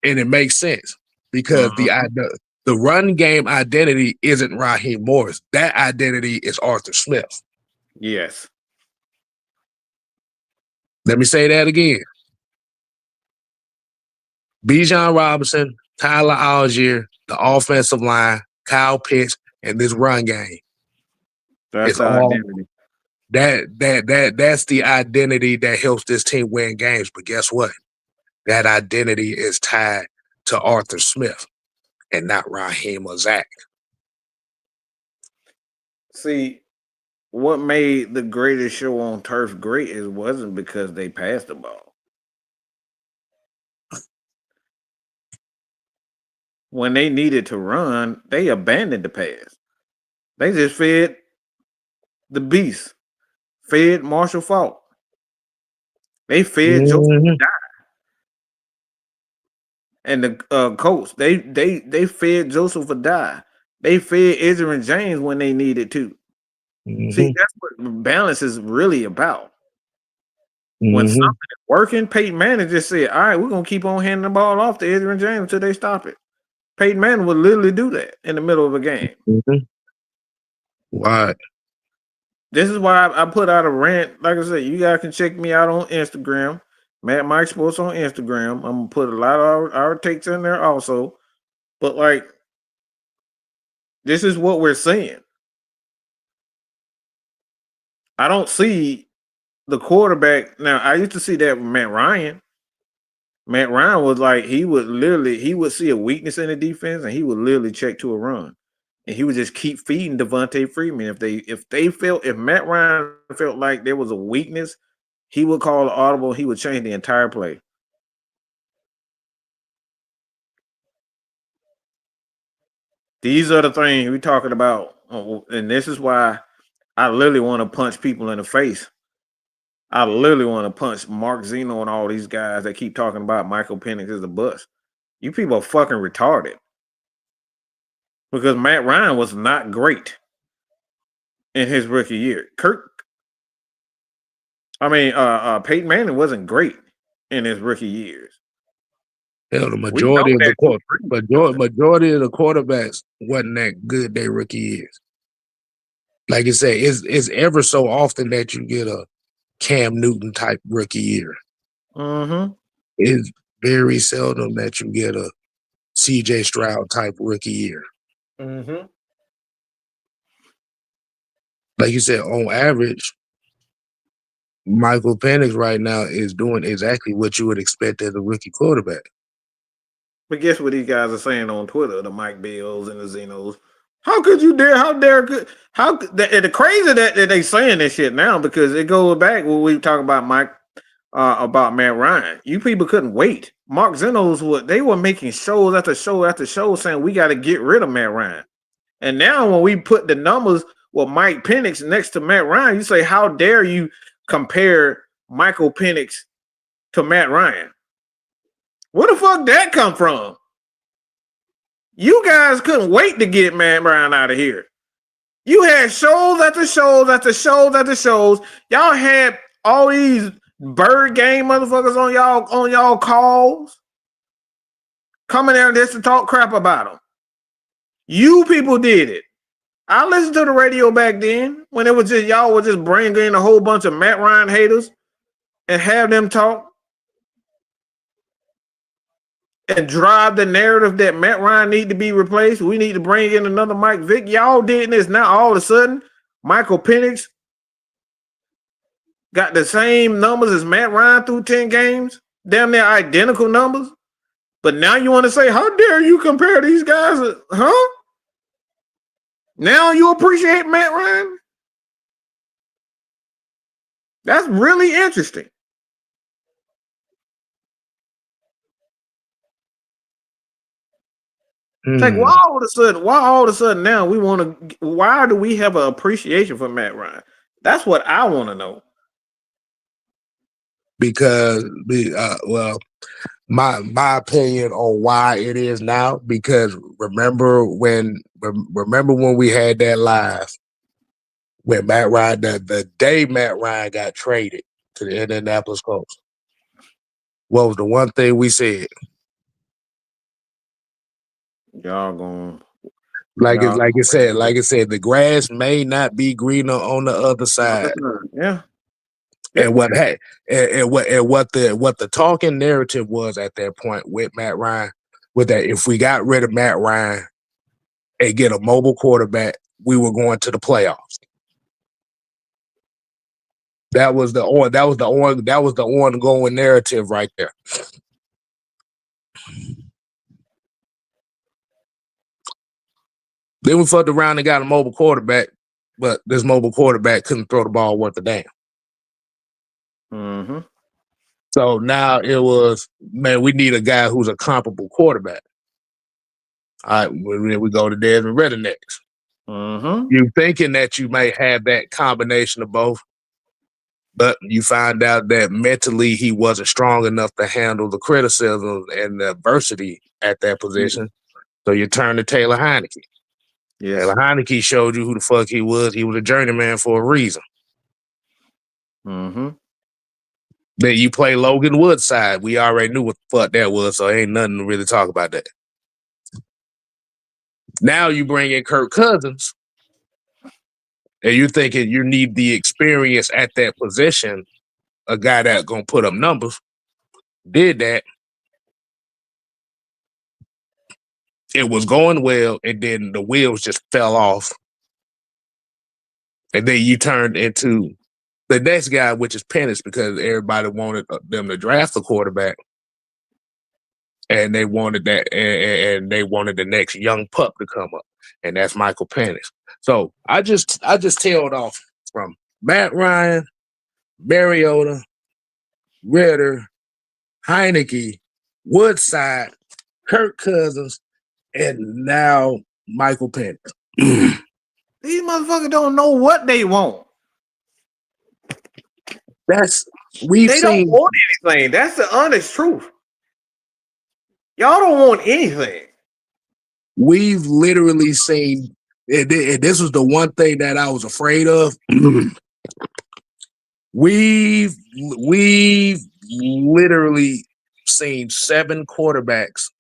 And it makes sense because the run game identity isn't Raheem Morris. That identity is Arthur Smith. Yes. Let me say that again. Bijan Robinson, Tyler Algier, the offensive line, Kyle Pitts, and this run game. That's It's all identity. That's the identity that helps this team win games. But guess what? That identity is tied to Arthur Smith and not Raheem or Zac. See, what made the greatest show on turf great is wasn't because they passed the ball. When they needed to run, they abandoned the pass. They just fed the beast, fed Marshall Faulk. They fed Joseph Dye. And the coach, they fed Joseph Dye. They fed Israel James when they needed to. See, that's what balance is really about. When something is working, Peyton Manning just said, all right, we're going to keep on handing the ball off to Israel James until they stop it. Peyton Manning would literally do that in the middle of a game. Why? This is why I put out a rant. Like I said, you guys can check me out on Instagram, Matt Mike Sports on Instagram. I'm going to put a lot of our takes in there also. But, like, this is what we're seeing. I don't see the quarterback. Now, I used to see that with Matt Ryan. Matt Ryan was like, he would see a weakness in the defense and he would literally check to a run. And he would just keep feeding Devontae Freeman. If Matt Ryan felt like there was a weakness, he would call an audible, he would change the entire play. These are the things we're talking about. And this is why I literally want to punch people in the face. I literally want to punch Mark Zeno and all these guys that keep talking about Michael Penix as a bust. You people are fucking retarded. Because Matt Ryan was not great in his rookie year. Peyton Manning wasn't great in his rookie years. Hell, the majority of the quarterbacks wasn't that good their rookie years. Like I say, it's ever so often that you get a Cam Newton type rookie year. Mm-hmm. It's very seldom that you get a CJ Stroud type rookie year. Mm-hmm. Like you said, on average, Michael Penix right now is doing exactly what you would expect as a rookie quarterback. But guess what these guys are saying on Twitter, the Mike Bills and the Zenos? How could you dare? How dare? The crazy that they saying this shit now, because it goes back when we talk about about Matt Ryan. You people couldn't wait. Mark Zeno's they were making shows after show after show saying we got to get rid of Matt Ryan. And now when we put the numbers with Mike Penix next to Matt Ryan, you say, how dare you compare Michael Penix to Matt Ryan? Where the fuck that come from? You guys couldn't wait to get Matt Ryan out of here. You had shows after shows after shows after shows. Y'all had all these bird game motherfuckers on y'all calls coming out just to talk crap about them. You people did it. I listened to the radio back then when it was just y'all would just bring in a whole bunch of Matt Ryan haters and have them talk and drive the narrative that Matt Ryan need to be replaced. We need to bring in another Mike Vick. Y'all did this. Now all of a sudden, Michael Penix got the same numbers as Matt Ryan through 10 games. Damn near identical numbers. But now you want to say, how dare you compare these guys? Huh? Now you appreciate Matt Ryan? That's really interesting. It's like, why all of a sudden now we want to, why do we have an appreciation for Matt Ryan? That's what I want to know. Because, my opinion on why it is now, because remember when we had that live when Matt Ryan, the day Matt Ryan got traded to the Indianapolis Colts, what was the one thing we said? Y'all going like I said, the grass may not be greener on the other side. Yeah. And what the talking narrative was at that point with Matt Ryan was that if we got rid of Matt Ryan and get a mobile quarterback, we were going to the playoffs. That was the ongoing narrative right there. Then we fucked around and got a mobile quarterback, but this mobile quarterback couldn't throw the ball worth a damn. Mm-hmm. So now it was, man, we need a guy who's a comparable quarterback. All right, we go to Desmond Ritter next. Mm-hmm. You thinking that you may have that combination of both, but you find out that mentally he wasn't strong enough to handle the criticism and the adversity at that position. Mm-hmm. So you turn to Taylor Heineke. Yes. Taylor Heineke showed you who the fuck he was. He was a journeyman for a reason. Mm-hmm. Then you play Logan Woodside. We already knew what the fuck that was, so ain't nothing to really talk about that. Now you bring in Kirk Cousins, and you're thinking you need the experience at that position, a guy that's going to put up numbers. Did that. It was going well, and then the wheels just fell off. And then you turned into the next guy, which is Penix, because everybody wanted them to draft a quarterback. And they wanted that, and they wanted the next young pup to come up, and that's Michael Penix. So I just tailed off from Matt Ryan, Mariota, Ritter, Heineke, Woodside, Kirk Cousins, and now Michael Penix. These motherfuckers don't know what they want. They don't want anything. That's the honest truth. Y'all don't want anything. We've literally seen, and this was the one thing that I was afraid of. We've literally seen 7 quarterbacks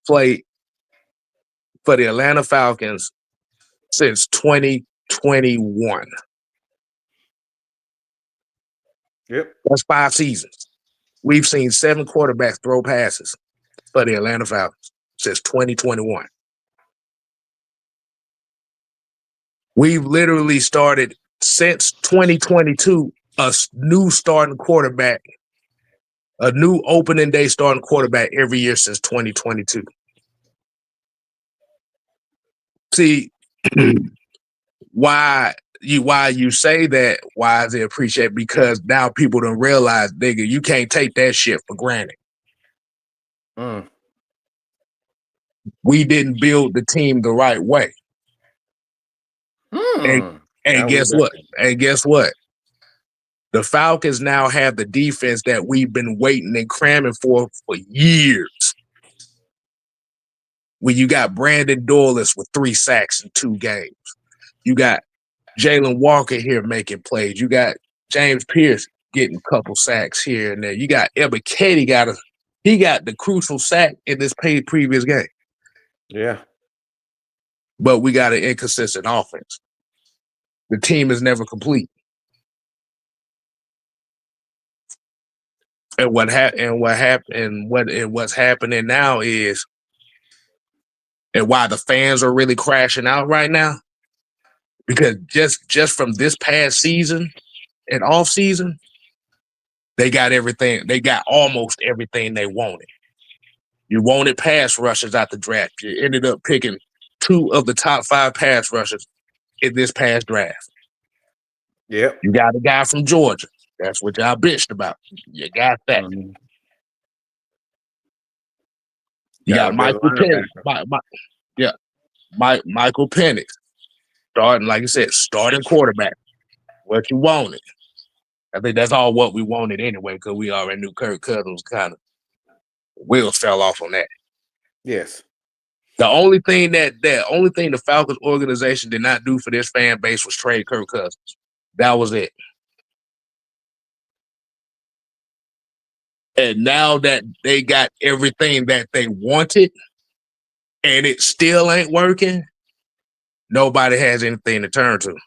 play for the Atlanta Falcons since 2021. Yep. That's 5 seasons. We've seen 7 quarterbacks throw passes for the Atlanta Falcons since 2021. We've literally started since 2022 a new starting quarterback, a new opening day starting quarterback every year since 2022. See, why you say that? Why is it appreciated? Because now people don't realize, nigga, you can't take that shit for granted. We didn't build the team the right way. And guess what? And guess what? The Falcons now have the defense that we've been waiting and cramming for years. When you got Brandon Dorless with 3 sacks in 2 games. You got Jalen Walker here making plays. You got James Pierce getting a couple sacks here and there. You got Ebba Katie got the crucial sack in this previous game. Yeah. but we got an inconsistent offense. The team is never complete. And what's happening now is, and why the fans are really crashing out right now, because just from this past season and off season, they got everything. They got almost everything they wanted. You wanted pass rushers out the draft. You ended up picking 2 of the top 5 pass rushers in this past draft. Yep. You got a guy from Georgia. That's what y'all bitched about. You got that. Mm-hmm. You got Michael Penix. Michael Penix. Starting, like I said, starting quarterback. What you wanted. I think that's all what we wanted anyway, because we already knew Kirk Cousins kind of wheels fell off on that. Yes. The only thing the Falcons organization did not do for this fan base was trade Kirk Cousins. That was it. And now that they got everything that they wanted and it still ain't working, nobody has anything to turn to.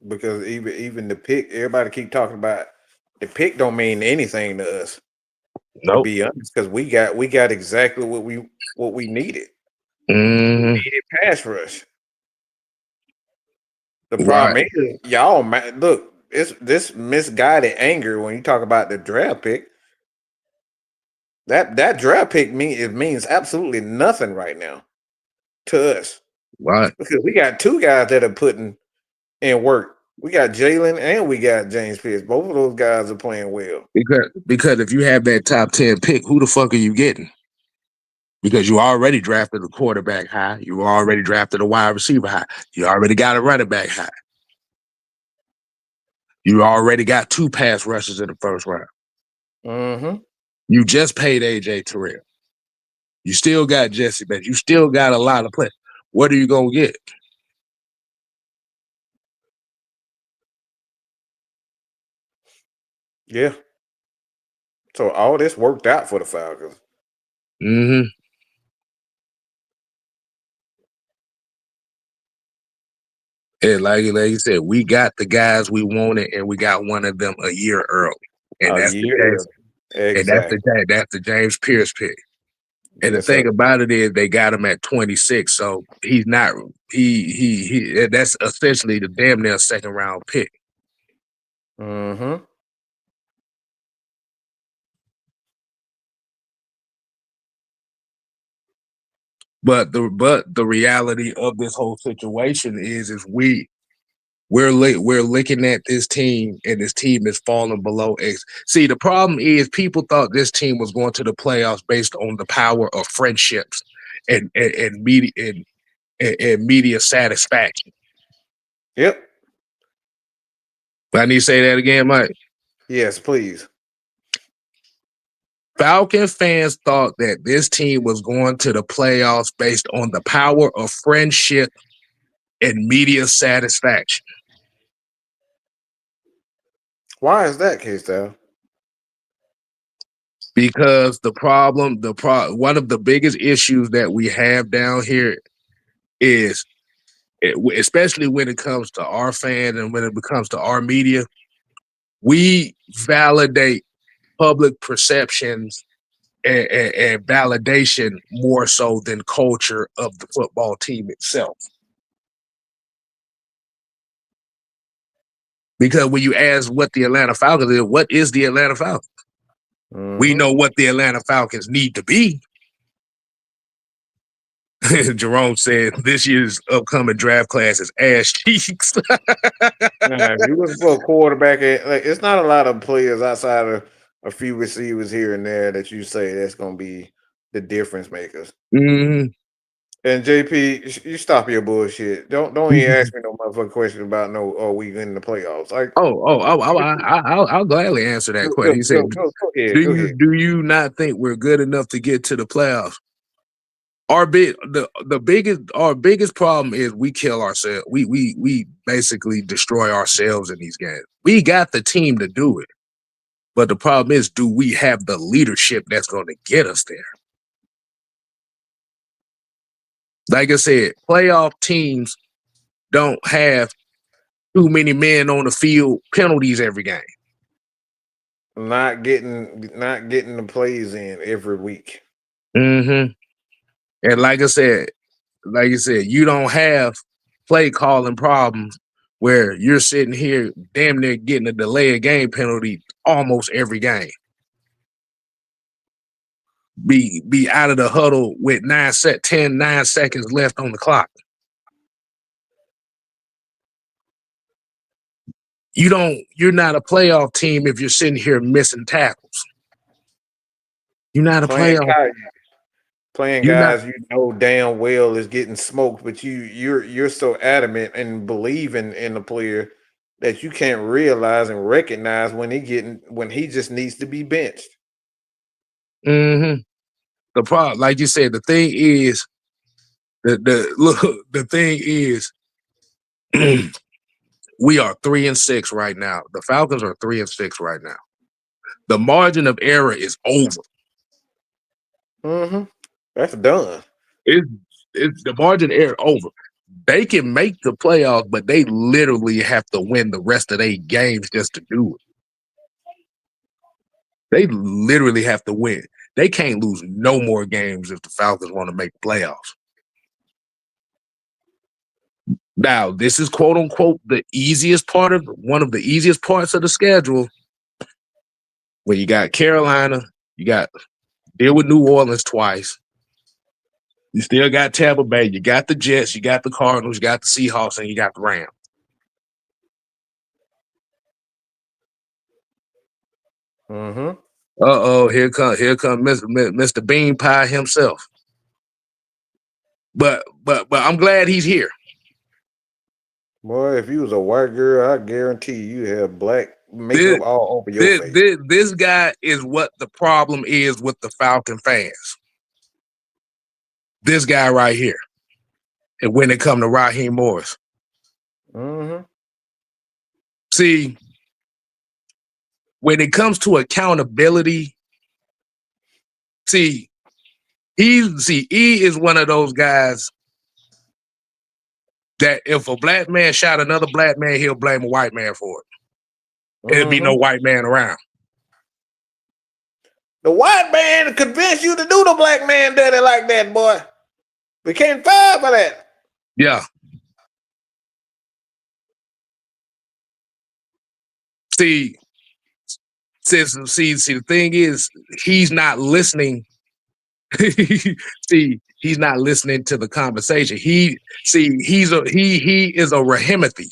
Because even the pick, everybody keep talking about the pick don't mean anything to us. Nope. To be honest, because we got exactly what we needed. Mm-hmm. We needed pass rush. The problem is, y'all, look, it's this misguided anger when you talk about the draft pick. That draft pick means absolutely nothing right now to us. Right. Because we got 2 guys that are putting in work. We got Jalen and we got James Pierce. Both of those guys are playing well. Because if you have that top 10 pick, who the fuck are you getting? Because you already drafted a quarterback high. You already drafted a wide receiver high. You already got a running back high. You already got 2 pass rushes in the first round. Mm-hmm. You just paid AJ Terrell. You still got Jesse Bates. You still got a lot of players. What are you going to get? Yeah. So all this worked out for the Falcons. Mm-hmm. And like you said, we got the guys we wanted, and we got one of them a year early. And that's the James Pierce pick. And the thing about it is they got him at 26, so he's not he that's essentially the damn near second round pick. Mm-hmm. But the reality of this whole situation is we're looking at this team, and this team is falling below X. See, the problem is people thought this team was going to the playoffs based on the power of friendships and media satisfaction. Yep. I need to say that again, Mike. Yes, please. Falcon fans thought that this team was going to the playoffs based on the power of friendship and media satisfaction. Why is that, K-Style? Because one of the biggest issues that we have down here is, especially when it comes to our fans and when it comes to our media, we validate public perceptions and validation more so than culture of the football team itself. Because when you ask what the Atlanta Falcons is, what is the Atlanta Falcons? Mm-hmm. We know what the Atlanta Falcons need to be. Jerome said this year's upcoming draft class is ass cheeks. If you looking for a quarterback, it's not a lot of players outside of a few receivers here and there that you say that's going to be the difference makers. Mm-hmm. And JP, you stop your bullshit. Don't even ask me no motherfucking question about are we in the playoffs? Like, I'll gladly answer that question. He said, go ahead, do you not think we're good enough to get to the playoffs? Our biggest problem is we kill ourselves. We basically destroy ourselves in these games. We got the team to do it. But the problem is, do we have the leadership that's going to get us there? Like I said, playoff teams don't have too many men on the field penalties every game. Not getting the plays in every week. Mm-hmm. And like you said, you don't have play calling problems where you're sitting here damn near getting a delay of game penalty almost every game. Be out of the huddle with 9 seconds left on the clock. You're not a playoff team if you're sitting here missing tackles. You're not a playoff. Playing You're not. guys you know damn well is getting smoked, but you're so adamant and believing in the player that you can't realize and recognize when he just needs to be benched. Mm-hmm. The problem, like you said, the thing is, the thing is, we are 3-6 right now. The Falcons are 3-6 right now. The margin of error is over. Mm-hmm. That's done. It's the margin of error over. They can make the playoffs, but they literally have to win the rest of their games just to do it. They literally have to win. They can't lose no more games if the Falcons want to make the playoffs. Now, this is quote unquote one of the easiest parts of the schedule. Where you got Carolina, you got deal with New Orleans twice. You still got Tampa Bay, you got the Jets, you got the Cardinals, you got the Seahawks, and you got the Rams. Mm-hmm. Here come Mr. Bean Pie himself. But I'm glad he's here. Boy, if you was a white girl, I guarantee you have black makeup all over your face. This guy is what the problem is with the Falcon fans. This guy right here. And when it comes to Raheem Morris. Mm-hmm. See, when it comes to accountability, E is one of those guys that if a black man shot another black man, he'll blame a white man for it. There'd be no white man around. The white man convinced you to do the black man dirty like that, boy. We can't fire for that. Yeah. See, the thing is, he's not listening. He's not listening to the conversation. He is a Rahimothy.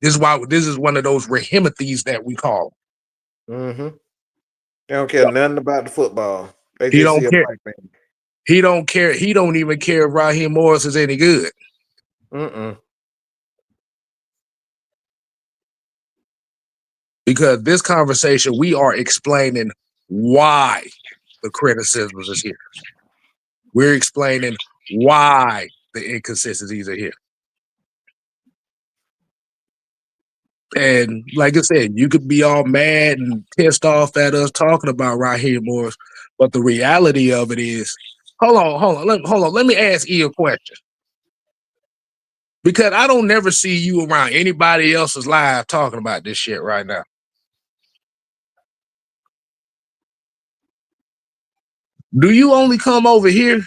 This is one of those Rahimothies that we call. Mm-hmm. They don't care nothing about the football. They He just don't see care. a black man. He don't care. He don't even care if Raheem Morris is any good. Because this conversation, we are explaining why the criticism is here. We're explaining why the inconsistencies are here. And like I said, you could be all mad and pissed off at us talking about Raheem Morris, but the reality of it is, hold on. Let me ask you a question. Because I don't never see you around anybody else's live talking about this shit right now. Do you only come over here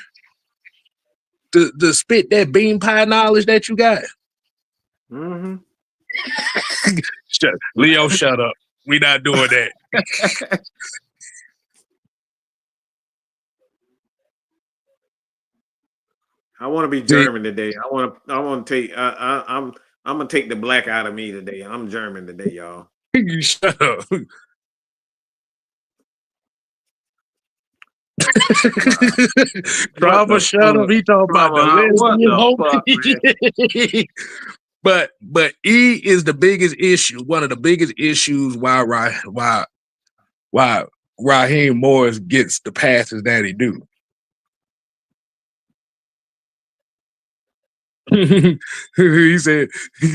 to spit that bean pie knowledge that you got? Mm-hmm. Leo, shut up. We not doing that. I want to be German today. I'm gonna take the black out of me today. I'm German today, y'all. You shut up. Drama, shut up. He talking about the lesbian. But E is the biggest issue. One of the biggest issues why Raheem Morris gets the passes that he do. He said,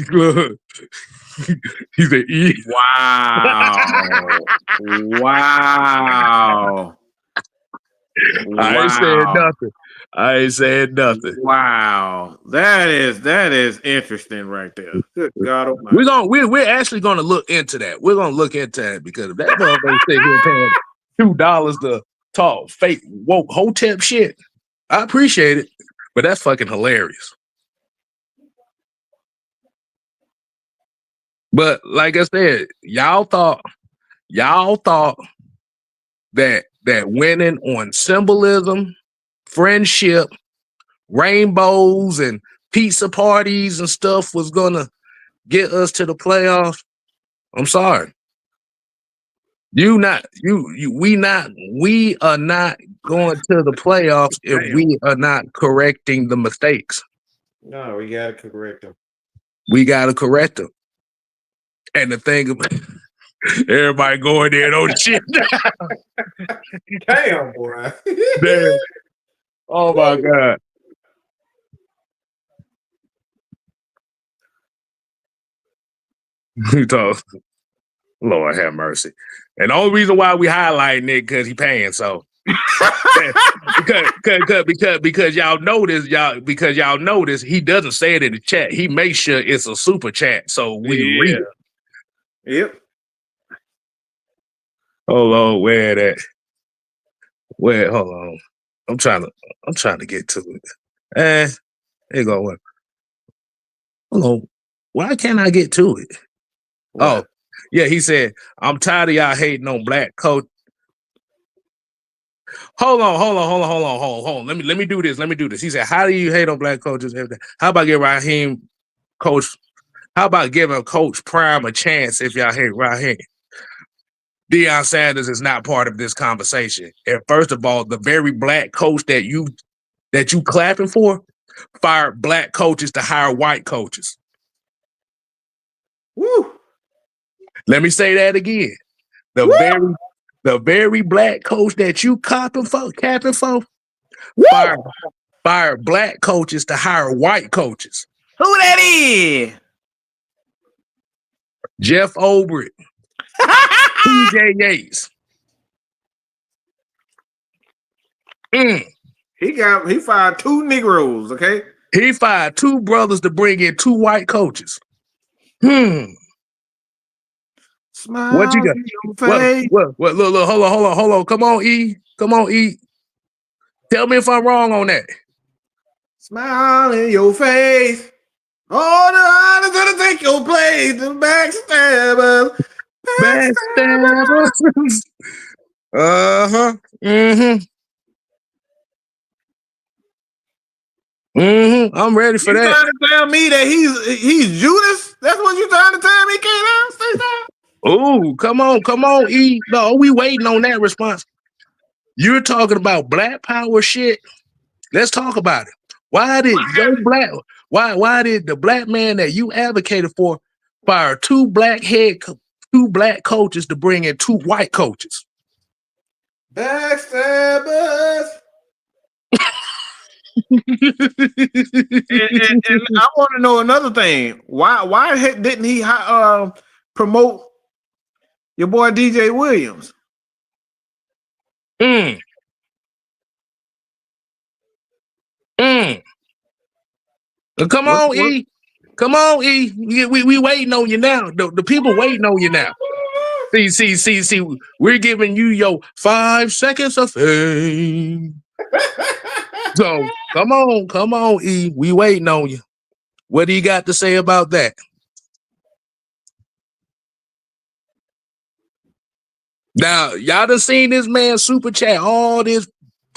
look, he said, E. Wow. Wow. I ain't saying nothing. I ain't saying nothing. Wow. That is interesting right there. Good God Almighty. We're actually gonna look into that. We're gonna look into that because if that motherfucker sitting here paying $2 to talk fake woke hotep shit, I appreciate it, but that's fucking hilarious. But like I said, y'all thought that winning on symbolism, friendship, rainbows, and pizza parties and stuff was gonna get us to the playoffs. I'm sorry. We are not going to the playoffs if we are not correcting the mistakes. No, we gotta correct them. We gotta correct them. And the thing about everybody going there on shit. Damn, boy. Damn. Oh my God. Lord have mercy. And the only reason why we highlighting it because he paying, so because y'all notice he doesn't say it in the chat. He makes sure it's a super chat, so we read it. Yep. Hold on, where that? Where? Hold on. I'm trying to get to it. There you go. Hold on. Why can't I get to it? What? Oh, yeah. He said, "I'm tired of y'all hating on black coach." Hold on. Let me do this. He said, "How do you hate on black coaches? How about give Raheem coach? How about giving Coach Prime a chance if y'all hate Raheem?" Deion Sanders is not part of this conversation. And first of all, the very black coach that you clapping for fired black coaches to hire white coaches. Woo. Let me say that again. The very black coach that you capping for, fired black coaches to hire white coaches. Who that is? Jeff Obrecht. TJ Yates. He fired 2 Negroes, okay? He fired 2 brothers to bring in 2 white coaches. Smile what you got? What? Look, hold on. Come on, E. Tell me if I'm wrong on that. Smile in your face. All the honors gonna take your place. The backstabbers. I'm ready for that. You trying to tell me that he's Judas? That's what you trying to tell me, K-Now? Oh, come on, E. No, we waiting on that response. You're talking about black power shit. Let's talk about it. Why did the black man that you advocated for fire 2 black coaches to bring in 2 white coaches? Backstabbers. and I want to know another thing. Why didn't he promote your boy DJ Williams? Come on, E. Come on, E. We waiting on you now. The people waiting on you now. See. We're giving you your 5 seconds of fame. So come on, E. We waiting on you. What do you got to say about that? Now, y'all done seen this man super chat all this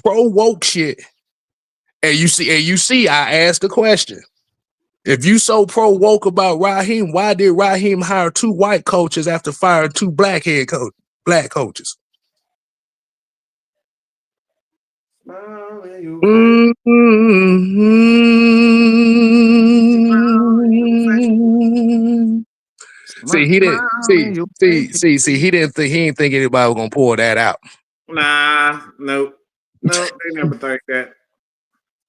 pro woke shit. And you see, I asked the question. If you so pro woke about Raheem, why did Raheem hire 2 white coaches after firing 2 black coaches? See, he didn't think anybody was gonna pull that out. Nah, nope. No, they never think that.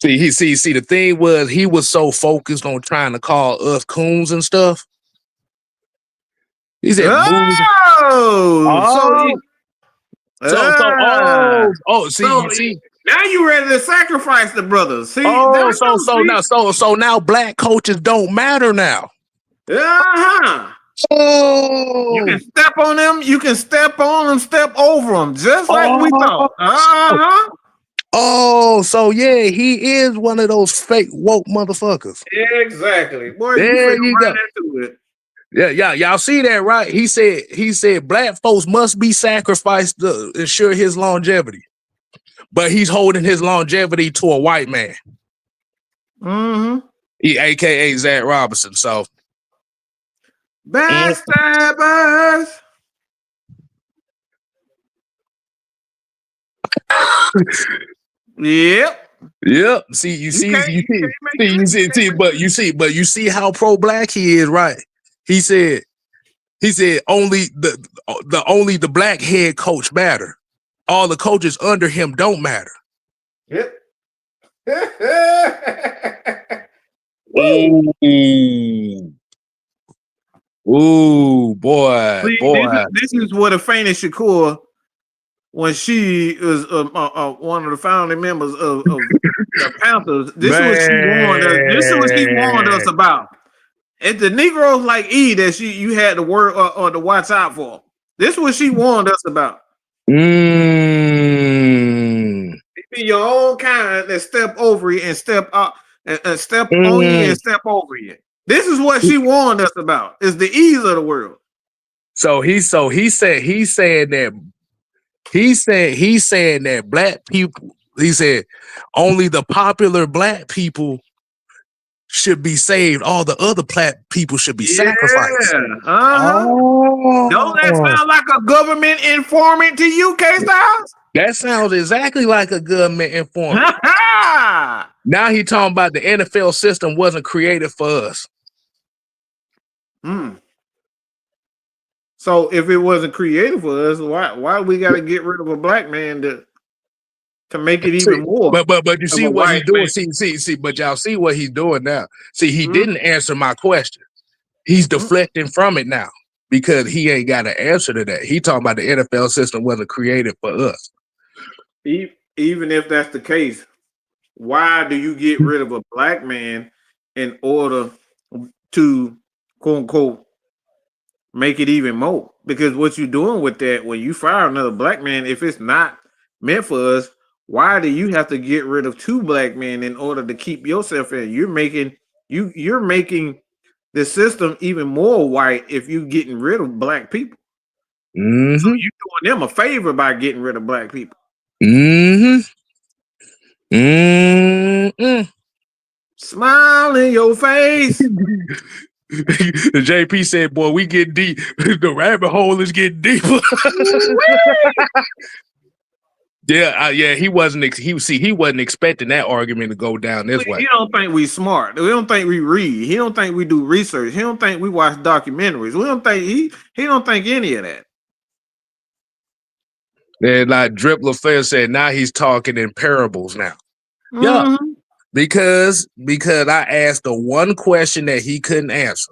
See. The thing was, he was so focused on trying to call us coons and stuff. He said, "Move." Oh, See, so you see. now you ready to sacrifice the brothers? See, So now black coaches don't matter now. You can Oh, step on them. You can step on them. Step over them, just like we thought. So yeah, he is one of those fake woke motherfuckers. Exactly, boy. There you go. Right into it. Yeah, y'all see that, right? He said black folks must be sacrificed to ensure his longevity, but he's holding his longevity to a white man. He, aka Zac Robinson. So backstabbers. Yep. See, you see, but you see how pro-black he is, right? He said only the black head coach matter. All the coaches under him don't matter. Yep. Ooh, boy. This is what a fainted Shakur, when she was one of the founding members of the Panthers. This is what she warned us. This is what she warned us about. It's the Negroes like E that you had to work or to watch out for. This is what she warned us about. Be your own kind that step over you and step up and step on you and step over you. This is what she warned us about. Is the ease of the world. He's saying that black people. He said only the popular black people should be saved. All the other black people should be sacrificed. Don't that sound like a government informant to you, K-Styles? That sounds exactly like a government informant. Now he talking about the NFL system wasn't created for us. So if it wasn't created for us, why we got to get rid of a black man to make it even more? But you see what he's doing. See, but y'all see what he's doing now. See, he didn't answer my question. He's deflecting from it now because he ain't got an answer to that. He talking about the NFL system wasn't created for us. Even if that's the case, why do you get rid of a black man in order to quote unquote make it even more? Because what you're doing with that, when you fire another black man, if it's not meant for us, why do you have to get rid of two black men in order to keep yourself in? You're making the system even more white if you're getting rid of black people. So you're doing them a favor by getting rid of black people. Smile in your face. JP said, boy, we get deep. The rabbit hole is getting deeper. Yeah, he wasn't expecting that argument to go down this way. He don't think we smart. We don't think we read. He don't think we do research. He don't think we watch documentaries. We don't think he don't think any of that. And like Drip LaFleur said, now he's talking in parables now. Yeah. Because I asked the one question that he couldn't answer.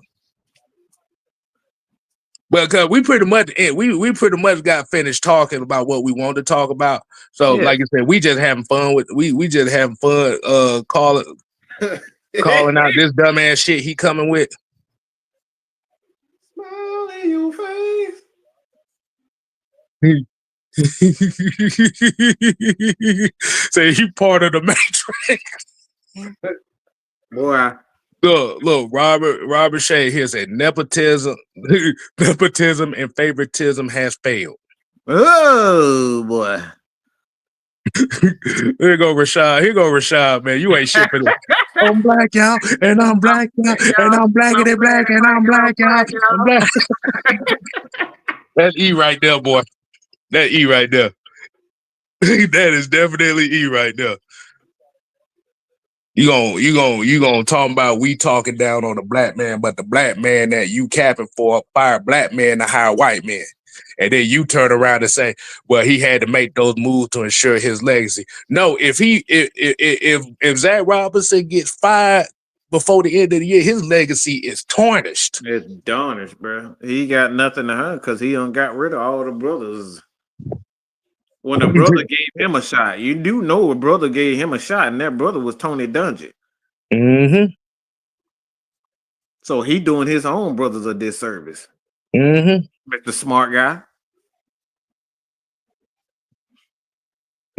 Well, because we pretty much got finished talking about what we wanted to talk about. So, like I said, we just having fun calling out this dumbass shit he coming with. Smile in your face. Say he part of the Matrix. Boy. Look, Robert Shea here said nepotism and favoritism has failed. Oh boy. Here go Rashad, man. You ain't shit for this. I'm black, y'all, and I'm black, y'all, and I'm blacker than black, and I'm black, y'all. I'm black. That's E right there, boy. That E right there. That is definitely E right there. You gonna talk about we talking down on the black man, but the black man that you capping for fire black man to hire white men. And then you turn around and say, well, he had to make those moves to ensure his legacy. No, if Zac Robinson gets fired before the end of the year, his legacy is tarnished. It's tarnished, bro. He got nothing to hurt because he done got rid of all the brothers. When a brother gave him a shot, you do know a brother gave him a shot, and that brother was Tony Dungy. Mm-hmm. So he doing his own brothers a disservice. Mm-hmm. Mr. Smart guy.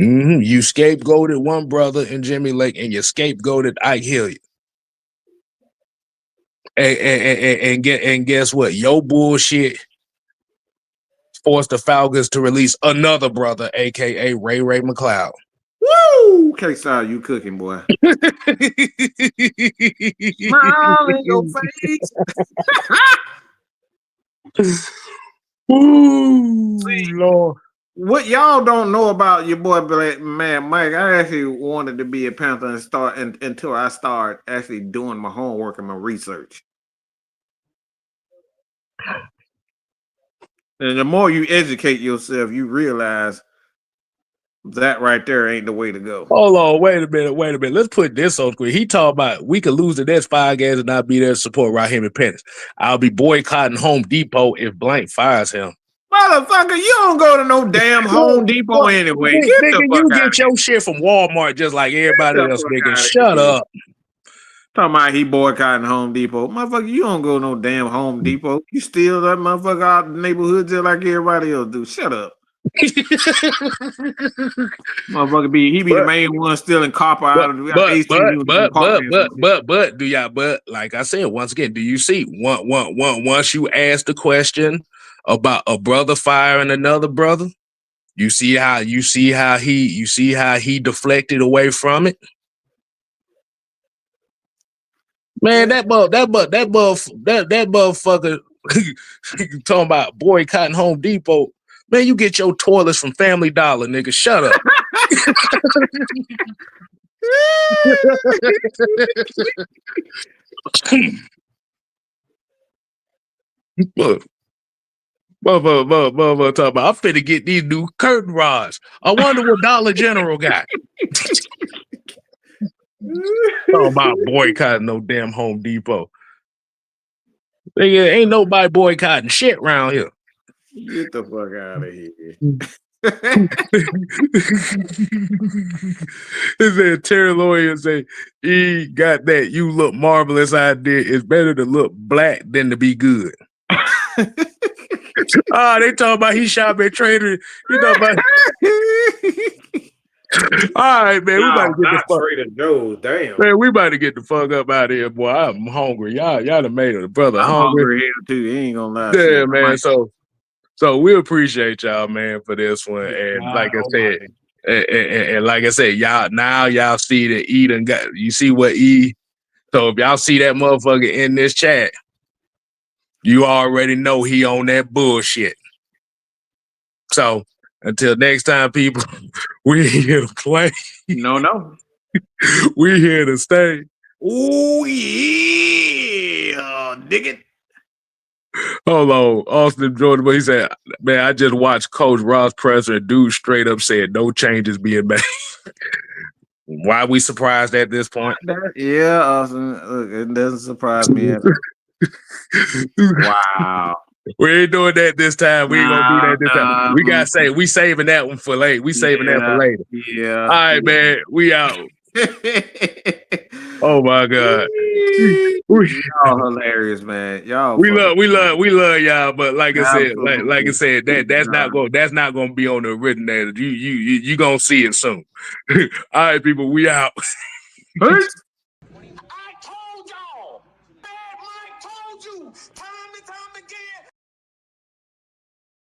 Mm-hmm. You scapegoated one brother in Jimmy Lake, and you scapegoated Ike Hilliard. And guess what? Your bullshit forced the Falcons to release another brother, aka Ray McLeod. Woo! K-Side, you cooking, boy. Smile in your face. Ooh, Lord. What y'all don't know about your boy Black Man Mike, I actually wanted to be a Panther until I started actually doing my homework and my research. And the more you educate yourself, you realize that right there ain't the way to go. Hold on, wait a minute. Let's put this on screen. He talking about we could lose the next 5 games and not be there to support Raheem Morris. I'll be boycotting Home Depot if blank fires him. Motherfucker, you don't go to no damn Home Depot anyway. Nigga, you get your shit from Walmart just like everybody else, nigga. Shut up. Talking about he boycotting Home Depot. Motherfucker, you don't go to no damn Home Depot. You steal that motherfucker out the neighborhood just like everybody else do. Shut up. Motherfucker he be the main one stealing copper out of the AC. But do y'all like I said once again, do you see once you ask the question about a brother firing another brother, you see how he deflected away from it? Man, that motherfucker talking about boycotting Home Depot. Man, you get your toilets from Family Dollar, nigga. Shut up. Motherfucker talking about, I'm finna get these new curtain rods. I wonder what Dollar General got. Talking about boycotting no damn Home Depot. Nigga, ain't nobody boycotting shit around here. Get the fuck out of here. It said Terry Lawyer say he got that you look marvelous idea. It's better to look black than to be good. They talking about he shot at Trader. You know about. All right, man. We about to get the fuck. Trader Joe's, damn. Man, we about to get the fuck up out of here, boy. I'm hungry. Y'all done made a brother I'm hungry here too. He ain't gonna lie. Yeah, man. So we appreciate y'all, man, for this one. And like I said, and like I said, y'all see that E done got. You see what E. So if y'all see that motherfucker in this chat, you already know he on that bullshit. So until next time, people, we here to play. No. We here to stay. Oh yeah, dig it. Hold on, Austin Jordan, but he said, man, I just watched Coach Ross presser and dude straight up said no changes being made. Why we surprised at this point? Yeah, Austin, look, it doesn't surprise me at all. Wow. We ain't doing that this time. We ain't gonna do that this time. We gotta say we saving that one for late. We saving that for later. Yeah. All right, man. We out. Oh my God. Y'all hilarious, man. Y'all we love y'all, but like I said, like I said, that's not gonna be on the Originators. You gonna see it soon. All right, people, we out. Peace.